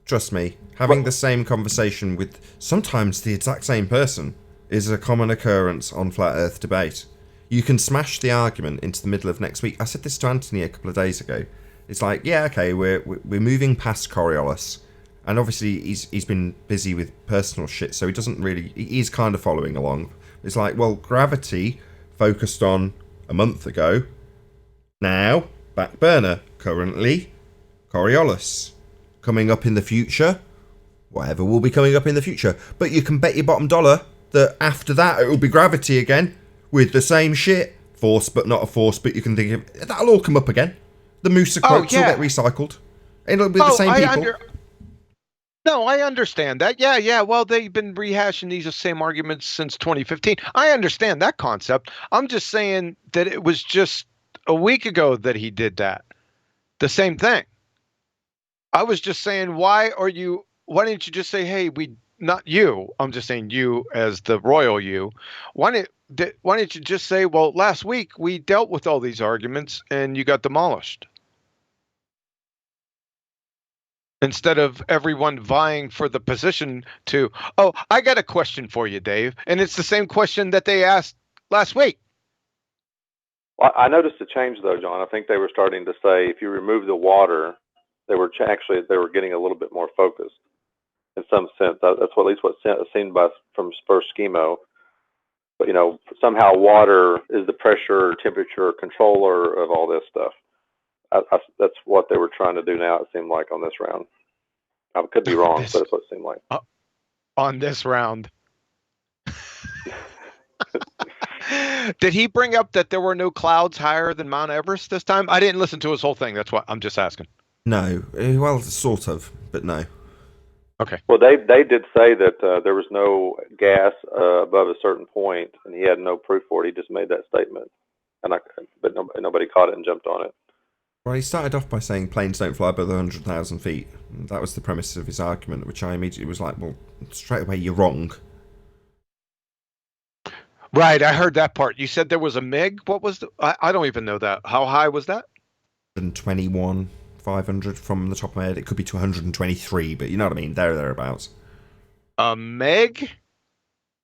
Trust me. Having the same conversation with sometimes the exact same person is a common occurrence on Flat Earth debate. You can smash the argument into the middle of next week. I said this to Anthony a couple of days ago. It's like, yeah, okay, we're moving past Coriolis, and obviously he's been busy with personal shit, so he doesn't really. He's kind of following along. It's like, well, gravity focused on a month ago. Now back burner. Currently, Coriolis. Coming up in the future, whatever will be coming up in the future. But you can bet your bottom dollar that after that it will be gravity again with the same shit. Force, but not a force. But you can think of that'll all come up again. The Musa quotes will get recycled. It'll be the same people. No, I understand that. Yeah. Well, they've been rehashing these same arguments since 2015. I understand that concept. I'm just saying that it was just a week ago that he did that. The same thing. I was just saying, why didn't you just say, hey, not you, I'm just saying you as the royal you, why didn't you just say, well, last week we dealt with all these arguments and you got demolished? Instead of everyone vying for the position to, oh, I got a question for you, Dave. And it's the same question that they asked last week. Well, I noticed a change, though, John. I think they were starting to say if you remove the water, they were getting a little bit more focused in some sense. That's at least what's seen from Spurs Schemo. But somehow water is the pressure, temperature controller of all this stuff. That's what they were trying to do now. It seemed like on this round. I could be wrong, but that's what it seemed like. On this round. Did he bring up that there were no clouds higher than Mount Everest this time? I didn't listen to his whole thing. That's why I'm just asking. No, well, sort of, but no. Okay. Well, they did say that there was no gas above a certain point, and he had no proof for it. He just made that statement, but nobody caught it and jumped on it. Well, he started off by saying planes don't fly above 100,000 feet. That was the premise of his argument, which I immediately was like, well, straight away, you're wrong. Right, I heard that part. You said there was a MiG? What was I don't even know that. How high was that? 121,500 from the top of my head. It could be to 123, but you know what I mean? Thereabouts. A MiG?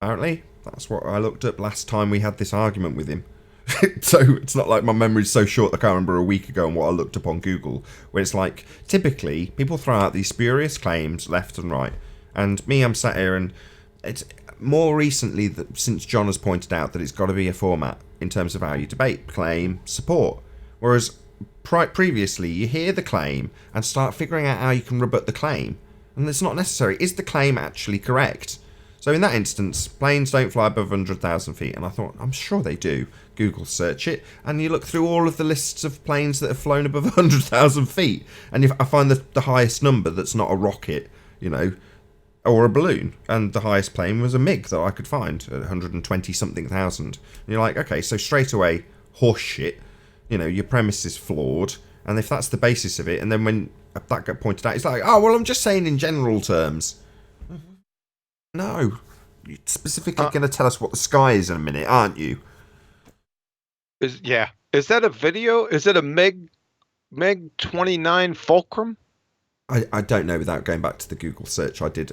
Apparently. That's what I looked up last time we had this argument with him. So it's not like my memory's so short I can't remember a week ago and what I looked up on Google, where it's like, typically, people throw out these spurious claims left and right. And me, I'm sat here and it's more recently, since John has pointed out that it's got to be a format in terms of how you debate, claim, support. Whereas previously, you hear the claim and start figuring out how you can rebut the claim. And it's not necessary. Is the claim actually correct? So in that instance, planes don't fly above 100,000 feet. And I thought, I'm sure they do. Google search it. And you look through all of the lists of planes that have flown above 100,000 feet. And if I find the highest number that's not a rocket, or a balloon. And the highest plane was a MiG that I could find at 120-something thousand. And you're like, okay, so straight away, horse shit. Your premise is flawed. And if that's the basis of it, and then when that got pointed out, it's like, oh, well, I'm just saying in general terms. No. You're specifically going to tell us what the sky is in a minute, aren't you? Is that a video? Is it a MiG-29 Fulcrum? I don't know without going back to the Google search I did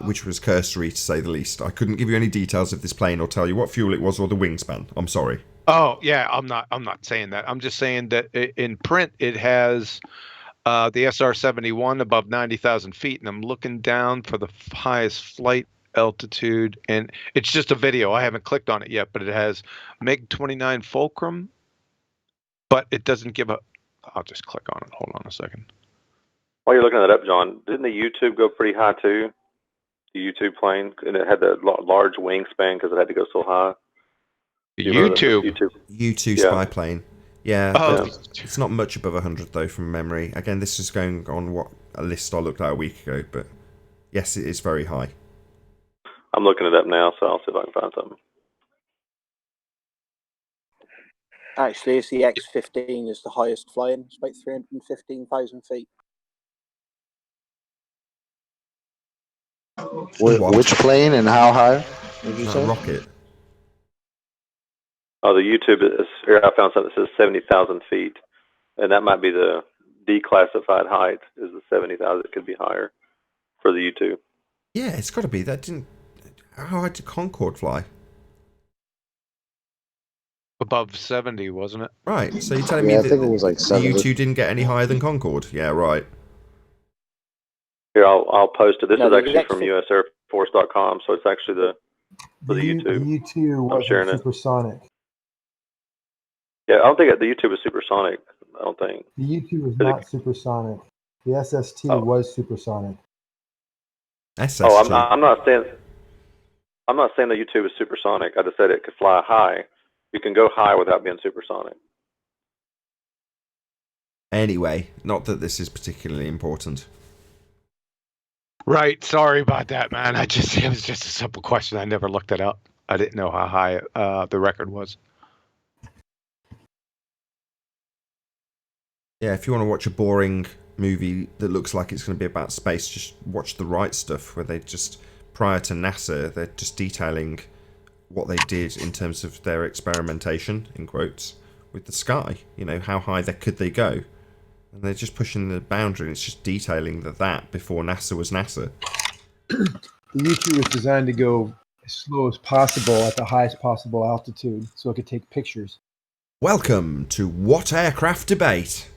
which was cursory to say the least. I couldn't give you any details of this plane or tell you what fuel it was or the wingspan. I'm sorry. Oh yeah, I'm not saying that. I'm just saying that in print it has the SR-71 above 90,000 feet, and I'm looking down for the highest flight altitude, and it's just a video. I haven't clicked on it yet, but it has MiG-29 Fulcrum, but it doesn't give a. I'll just click on it. Hold on a second. While you're looking that up, John, didn't the U-2 go pretty high too? The U-2 plane, and it had the large wingspan because it had to go so high. U-2 spy plane. Yeah, it's not much above 100 though from memory. Again, this is going on a list I looked at a week ago, but yes, it is very high. I'm looking it up now, so I'll see if I can find something. Actually, it's the X-15 is the highest flying. It's about 315,000 feet. Which plane and how high? Did you say? Rocket. Oh, the YouTube is. Here, I found something that says 70,000 feet, and that might be the declassified height. Is the 70,000? It could be higher for the YouTube. Yeah, it's got to be. That didn't. How high did Concorde fly? Above 70, wasn't it? Right. So you're telling me I that think it was like the 70. U2 didn't get any higher than Concorde? Yeah, right. Here, I'll post it. This No, is the actually next from one- USAirForce.com, so it's actually for the YouTube. The U2 sharing wasn't it. supersonic. Yeah, I don't think the YouTube is supersonic. I don't think. The U2 was But not supersonic. The SST Oh. was supersonic. SST. Oh, I'm not saying the YouTube is supersonic. I just said it could fly high. You can go high without being supersonic. Anyway, not that this is particularly important. Right. Sorry about that, man. It was just a simple question. I never looked it up. I didn't know how high the record was. Yeah, if you want to watch a boring movie that looks like it's going to be about space, just watch The Right Stuff, where they just, prior to NASA, they're just detailing what they did in terms of their experimentation, in quotes, with the sky. You know, how high could they go? And they're just pushing the boundary, and it's just detailing that before NASA was NASA. The U2 was designed to go as slow as possible at the highest possible altitude so it could take pictures. Welcome to What Aircraft Debate.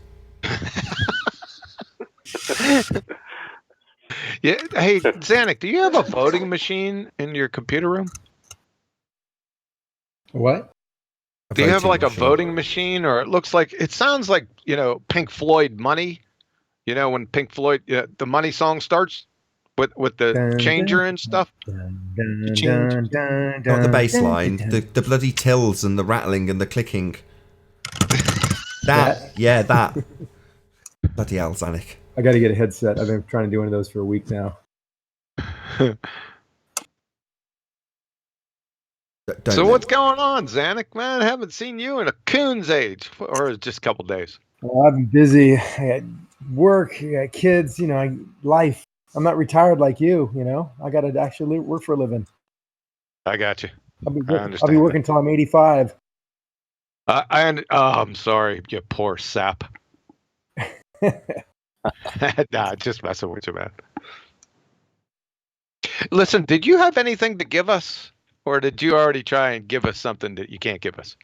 Yeah. Hey, Zanuck, do you have a voting machine in your computer room? What? Do you have like machine. a voting machine, or it sounds like, Pink Floyd Money, when Pink Floyd, the Money song starts with the changer and stuff. Not the bass line, the bloody tills and the rattling and the clicking. That. Bloody hell, Zanuck. I got to get a headset. I've been trying to do one of those for a week now. So what's going on, Zanuck, man? I haven't seen you in a coon's age, or just a couple days. Well, I've been busy. I got work, I got kids, life. I'm not retired like you, I got to actually work for a living. I got you. I'll be working until I'm 85. I'm sorry, you poor sap. Nah, just messing with you, man. Listen, did you have anything to give us? Or did you already try and give us something that you can't give us?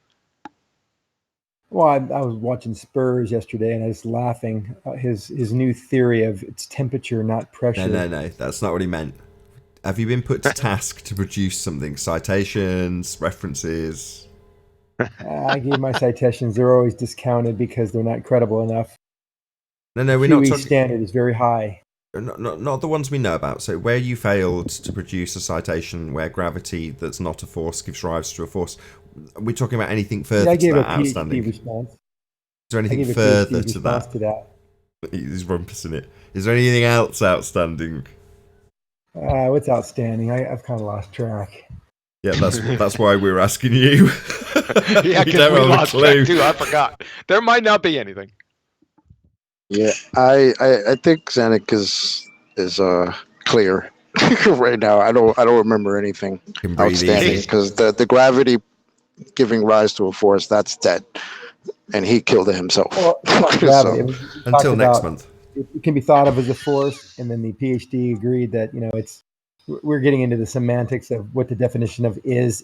Well, I was watching Spurs yesterday, and I was laughing at his new theory of it's temperature, not pressure. No, that's not what he meant. Have you been put to task to produce something? Citations, references? I gave my citations. They're always discounted because they're not credible enough. No, we're not QE talking... standard is very high. Not the ones we know about. So where you failed to produce a citation where gravity that's not a force gives rise to a force, we're talking about anything further to that outstanding. Response. Is there anything further to that? He's rumpusing it. Is there anything else outstanding? What's outstanding? I've kind of lost track. Yeah, that's why we're asking you. Yeah, because we lost track too. I forgot. There might not be anything. Yeah, I think Zanuck is clear right now. I don't remember anything outstanding because the gravity giving rise to a force, that's dead, and he killed it himself. Well, gravity. Until next month, it can be thought of as a force, and then the PhD agreed that we're getting into the semantics of what the definition of is.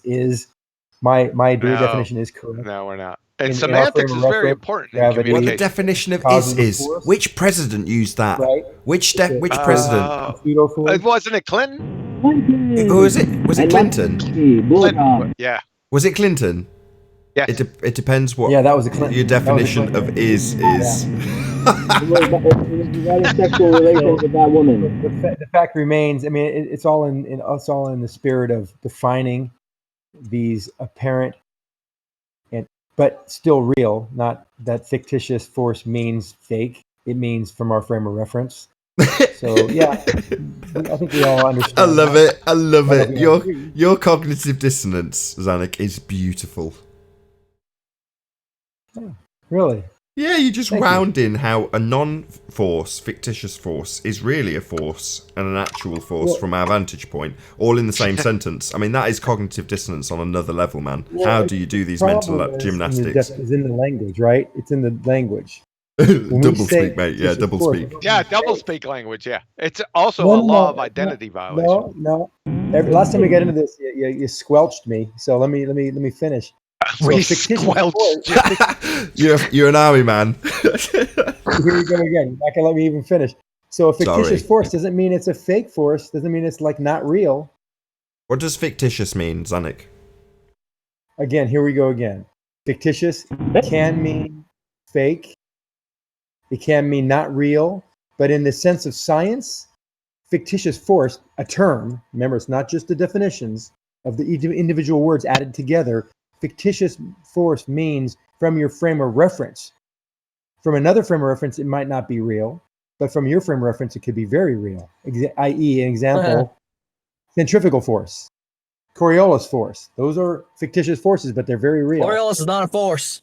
My definition is correct. No, we're not. And semantics is very important in communication. Well, the definition of is. Which president used that? Right. Which president? Wasn't it Clinton? Who was it? Was it Clinton? Clinton. Yeah. Was it Clinton? Yeah. It depends what. Yeah, that was a Clinton. Your definition of is. Sexual relations with that woman. The fact remains. I mean, it's all in the spirit of defining these apparent but still real, not that fictitious force means fake. It means from our frame of reference. So yeah, I think we all understand. I love it. Your cognitive dissonance, Zanuck, is beautiful. Really? Yeah, you just Thank wound in how a non-force, fictitious force, is really a force and an actual force from our vantage point, all in the same sentence. I mean, that is cognitive dissonance on another level, man. How do you do these mental gymnastics? It's in the language, right? It's in the language. Double speak, mate. Yeah, double speak. Yeah, double speak language. Yeah, it's also a law of identity violation. No. Last time we got into this, you squelched me. So let me finish. We squelched. You're an army man. Here we go again. You're not gonna let me even finish. So a fictitious force doesn't mean it's a fake force. Doesn't mean it's like not real. What does fictitious mean, Zanuck? Again, here we go again. Fictitious can mean fake. It can mean not real. But in the sense of science, fictitious force, a term, remember, it's not just the definitions of the individual words added together. Fictitious force means from your frame of reference. From another frame of reference, it might not be real, but from your frame of reference, it could be very real. I.e., an example, centrifugal force, Coriolis force. Those are fictitious forces, but they're very real. Coriolis is not a force.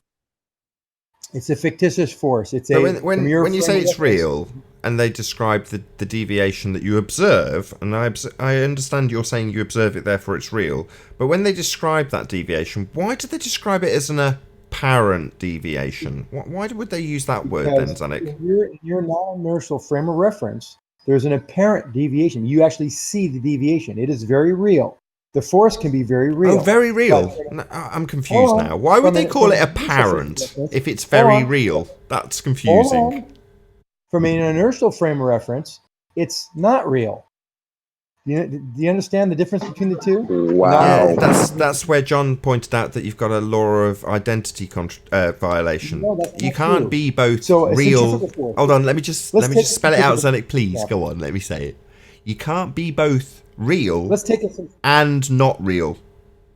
It's a fictitious force. It's so when you say it's real, and they describe the deviation that you observe, and I understand you're saying you observe it, therefore it's real. But when they describe that deviation, why do they describe it as an apparent deviation? Why would they use that word then, Zanuck? In your non-inertial frame of reference, there's an apparent deviation. You actually see the deviation. It is very real. The force can be very real. Oh, very real. I'm confused now. Why would they call it apparent if it's very real? That's confusing. From an inertial frame of reference, it's not real. Do you understand the difference between the two? Wow. Yeah, that's where John pointed out that you've got a law of identity violation. No, that's you not can't true. be both So real. force. Hold on, let me just spell it out, Zanuck, please. Go on, let me say it. You can't be both real and not real.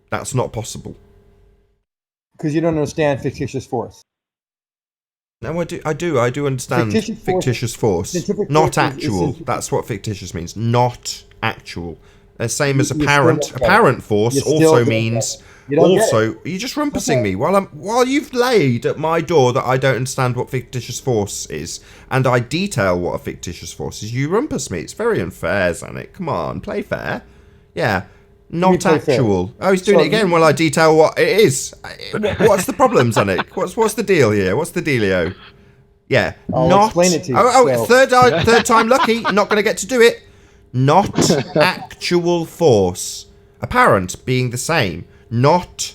That's not possible. Because you don't understand fictitious force. No, I do understand fictitious force. Not actual. That's what fictitious means. Not actual. Same as apparent. Apparent force also means also. You're just rumpusing me while you've laid at my door that I don't understand what fictitious force is, and I detail what a fictitious force is. You rumpus me. It's very unfair, Zanuck. Come on, play fair. Yeah. Not actual. Oh, he's doing it again while I detail what it is. What's the problem, Zanuck? What's the deal here? What's the dealio? Yeah. I'll explain it to you. Third time lucky. Not going to get to do it. Not actual force. Apparent being the same. Not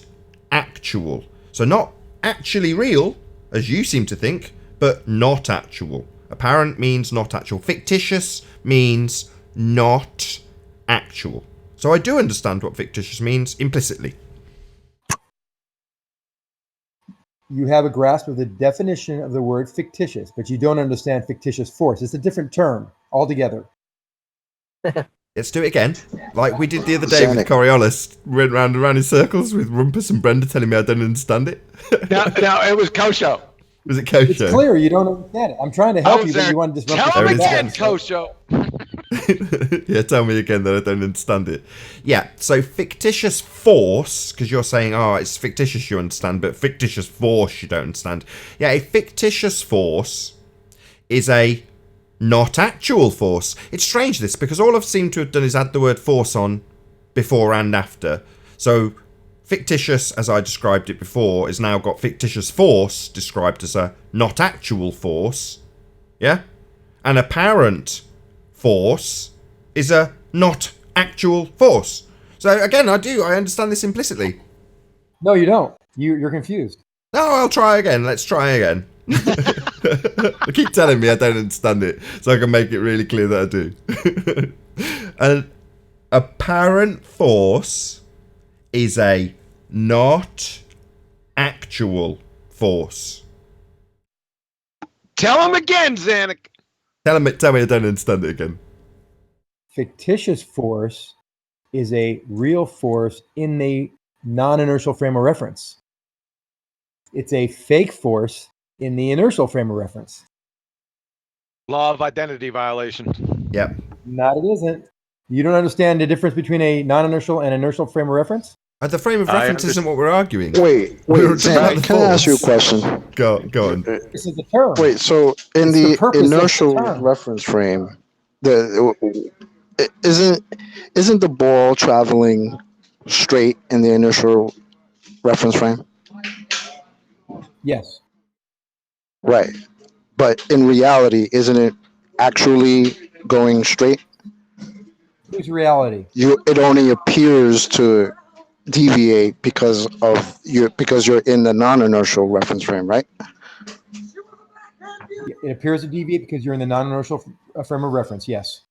actual. So not actually real, as you seem to think, but not actual. Apparent means not actual. Fictitious means not actual. So I do understand what fictitious means implicitly. You have a grasp of the definition of the word fictitious, but you don't understand fictitious force. It's a different term altogether. Let's do it again. Like we did the other day with Coriolis. Went round and round in circles with Rumpus and Brenda telling me I don't understand it. No, it was Kosho. Was it Kosho? It's clear you don't understand it. I'm trying to help you, but you want to disrupt Tell him again, Kosho. Yeah, tell me again that I don't understand it. Yeah, so fictitious force, because you're saying, oh, it's fictitious you understand, but fictitious force you don't understand. Yeah, a fictitious force is a not actual force. It's strange this, because all I've seemed to have done is add the word force on before and after. So fictitious, as I described it before, is now got fictitious force described as a not actual force. Yeah? An apparent force is a not actual force. So again, I understand this implicitly. No, you don't. You're confused. No, I'll try again. Let's try again. I keep telling me I don't understand it, so I can make it really clear that I do. An apparent force is a not actual force. Tell him again, Zanuck. Tell me I don't understand it again. Fictitious force is a real force in the non-inertial frame of reference. It's a fake force in the inertial frame of reference. Law of identity violation. Yep. Not it isn't. You don't understand the difference between a non-inertial and inertial frame of reference? The frame of reference isn't what we're arguing. Wait, Zan, can I ask you a question? Go on. This is the term. Wait, so in It's the the purpose of the inertial term. reference frame, isn't the ball traveling straight in the inertial reference frame? Yes. Right. But in reality, isn't it actually going straight? Here's reality. It only appears to deviate because you're in the non-inertial reference frame, right? It appears to deviate because you're in the non-inertial frame of reference. Yes.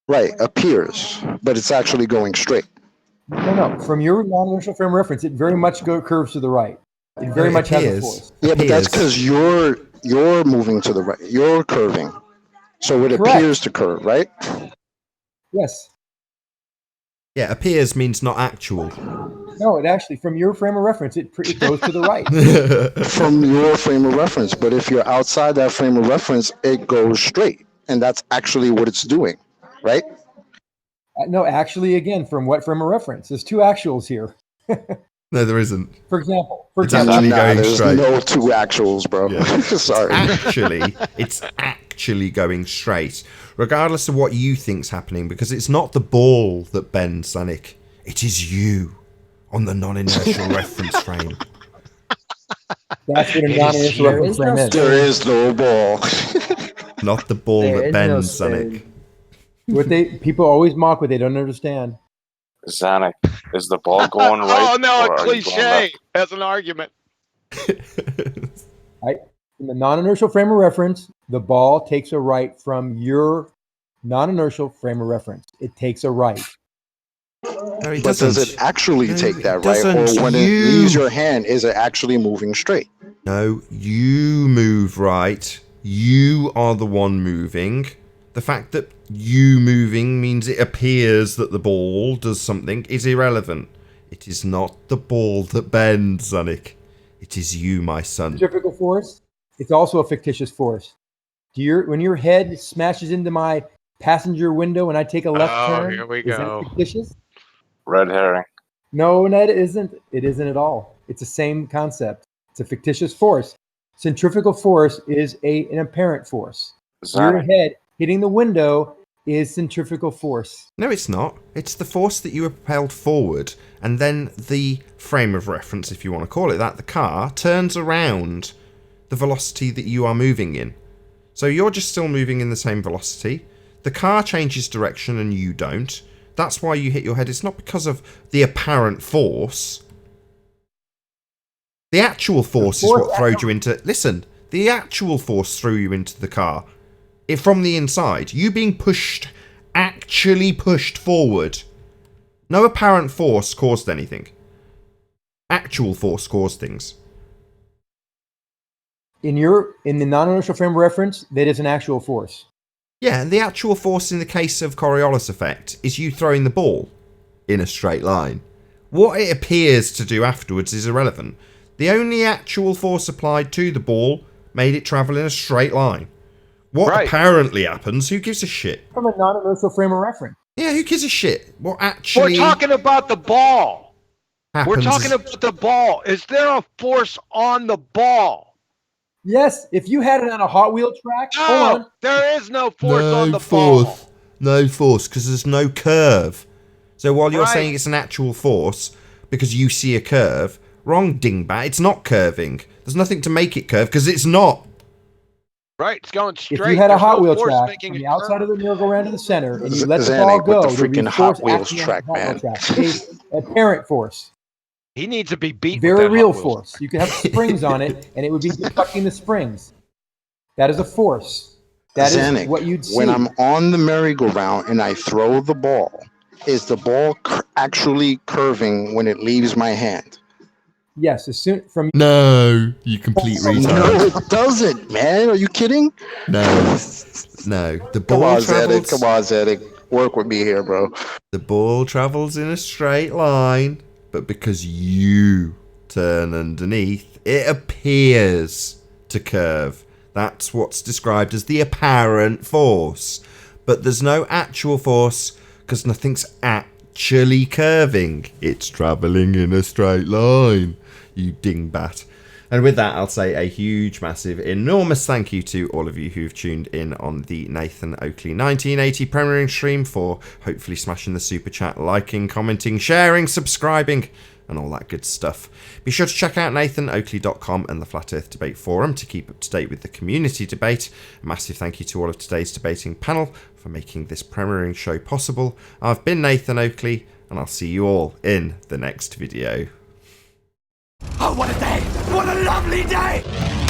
Right, appears, but it's actually going straight. No. From your non-inertial frame of reference, it very much curves to the right. It very much has a force. Yeah, but that's because you're moving to the right. You're curving, so it Correct. appears to curve, right? Yes. Yeah, appears means not actual. No, it actually, from your frame of reference, it goes to the right. From your frame of reference, but if you're outside that frame of reference, it goes straight, and that's actually what it's doing, right? No, actually, again, from what frame of reference? There's two actuals here. No, there isn't. For example, It's actually going there's straight. no two actuals, bro. Yeah. Sorry. It's actually going straight, regardless of what you think's happening, because it's not the ball that bends, Zanik. It is you on the non-inertial reference frame. That's what a non-inertial reference frame is. There is no ball. Not the ball that bends, Zanik. People always mock what they don't understand. Zanik, is the ball going right? Oh no, or a are you going cliche left? as an argument. In the non-inertial frame of reference, the ball takes a right from your non-inertial frame of reference. It takes a right. No, it But doesn't. does it actually take that right? doesn't. Or when it leaves your hand, is it actually moving straight? No, you move right. You are the one moving. The fact that you moving means it appears that the ball does something is irrelevant. It is not the ball that bends, Zanik. It is you, my son. Centrifugal force, it's also a fictitious force. When your head smashes into my passenger window and I take a left turn, Here we is go. that fictitious? Red herring. No, it isn't. It isn't at all. It's the same concept. It's a fictitious force. Centrifugal force is an apparent force. Your head hitting the window is centrifugal force. No, it's not. It's the force that you are propelled forward, and then the frame of reference, if you want to call it that, the car, turns around the velocity that you are moving in. So you're just still moving in the same velocity. The car changes direction and you don't. That's why you hit your head. It's not because of the apparent force. The actual force is what throws you into... Listen, the actual force threw you into the car. From the inside. You being pushed, actually pushed forward. No apparent force caused anything. Actual force caused things. In the non-inertial frame of reference, that is an actual force. Yeah, and the actual force in the case of Coriolis effect is you throwing the ball in a straight line. What it appears to do afterwards is irrelevant. The only actual force applied to the ball made it travel in a straight line. What apparently happens, who gives a shit? From a non-inertial frame of reference. Yeah, who gives a shit? What actually... We're talking about the ball. happens We're talking about the ball. Is there a force on the ball? Yes, if you had it on a Hot Wheel track, No, hold on. there is no force on the ball. No force, because there's no curve. So while you're saying it's an actual force, because you see a curve, wrong, dingbat, it's not curving. There's nothing to make it curve, because it's not. Right, it's going straight. If you had a There's Hot no Wheel force track making from it the outside curve. of the merry-go-round to the center, and you let the Zanik, ball with go, the there'd be freaking force Hot Wheels acting on track, the Hot Wheel man. track. A apparent force. He needs to be beaten. Very with that real Hot Wheels. force. You could have springs on it, and it would be deflecting the springs. That is a force. That Zanik, is what you'd see. when I'm on the merry-go-round and I throw the ball, is the ball actually curving when it leaves my hand? Yes, as soon from No, you complete retard. No, it doesn't, man. Are you kidding? No. The Come ball on, travels. Zanik. Come on, Zanik. Work with me here, bro. The ball travels in a straight line, but because you turn underneath, it appears to curve. That's what's described as the apparent force. But there's no actual force because nothing's actually curving. It's travelling in a straight line, you dingbat. And with that, I'll say a huge, massive, enormous thank you to all of you who've tuned in on the Nathan Oakley 1980 premiering stream, for hopefully smashing the super chat, liking, commenting, sharing, subscribing, and all that good stuff. Be sure to check out nathanoakley.com and the Flat Earth Debate Forum to keep up to date with the community debate. A massive thank you to all of today's debating panel for making this premiering show possible. I've been Nathan Oakley, and I'll see you all in the next video. Oh, what a day! What a lovely day!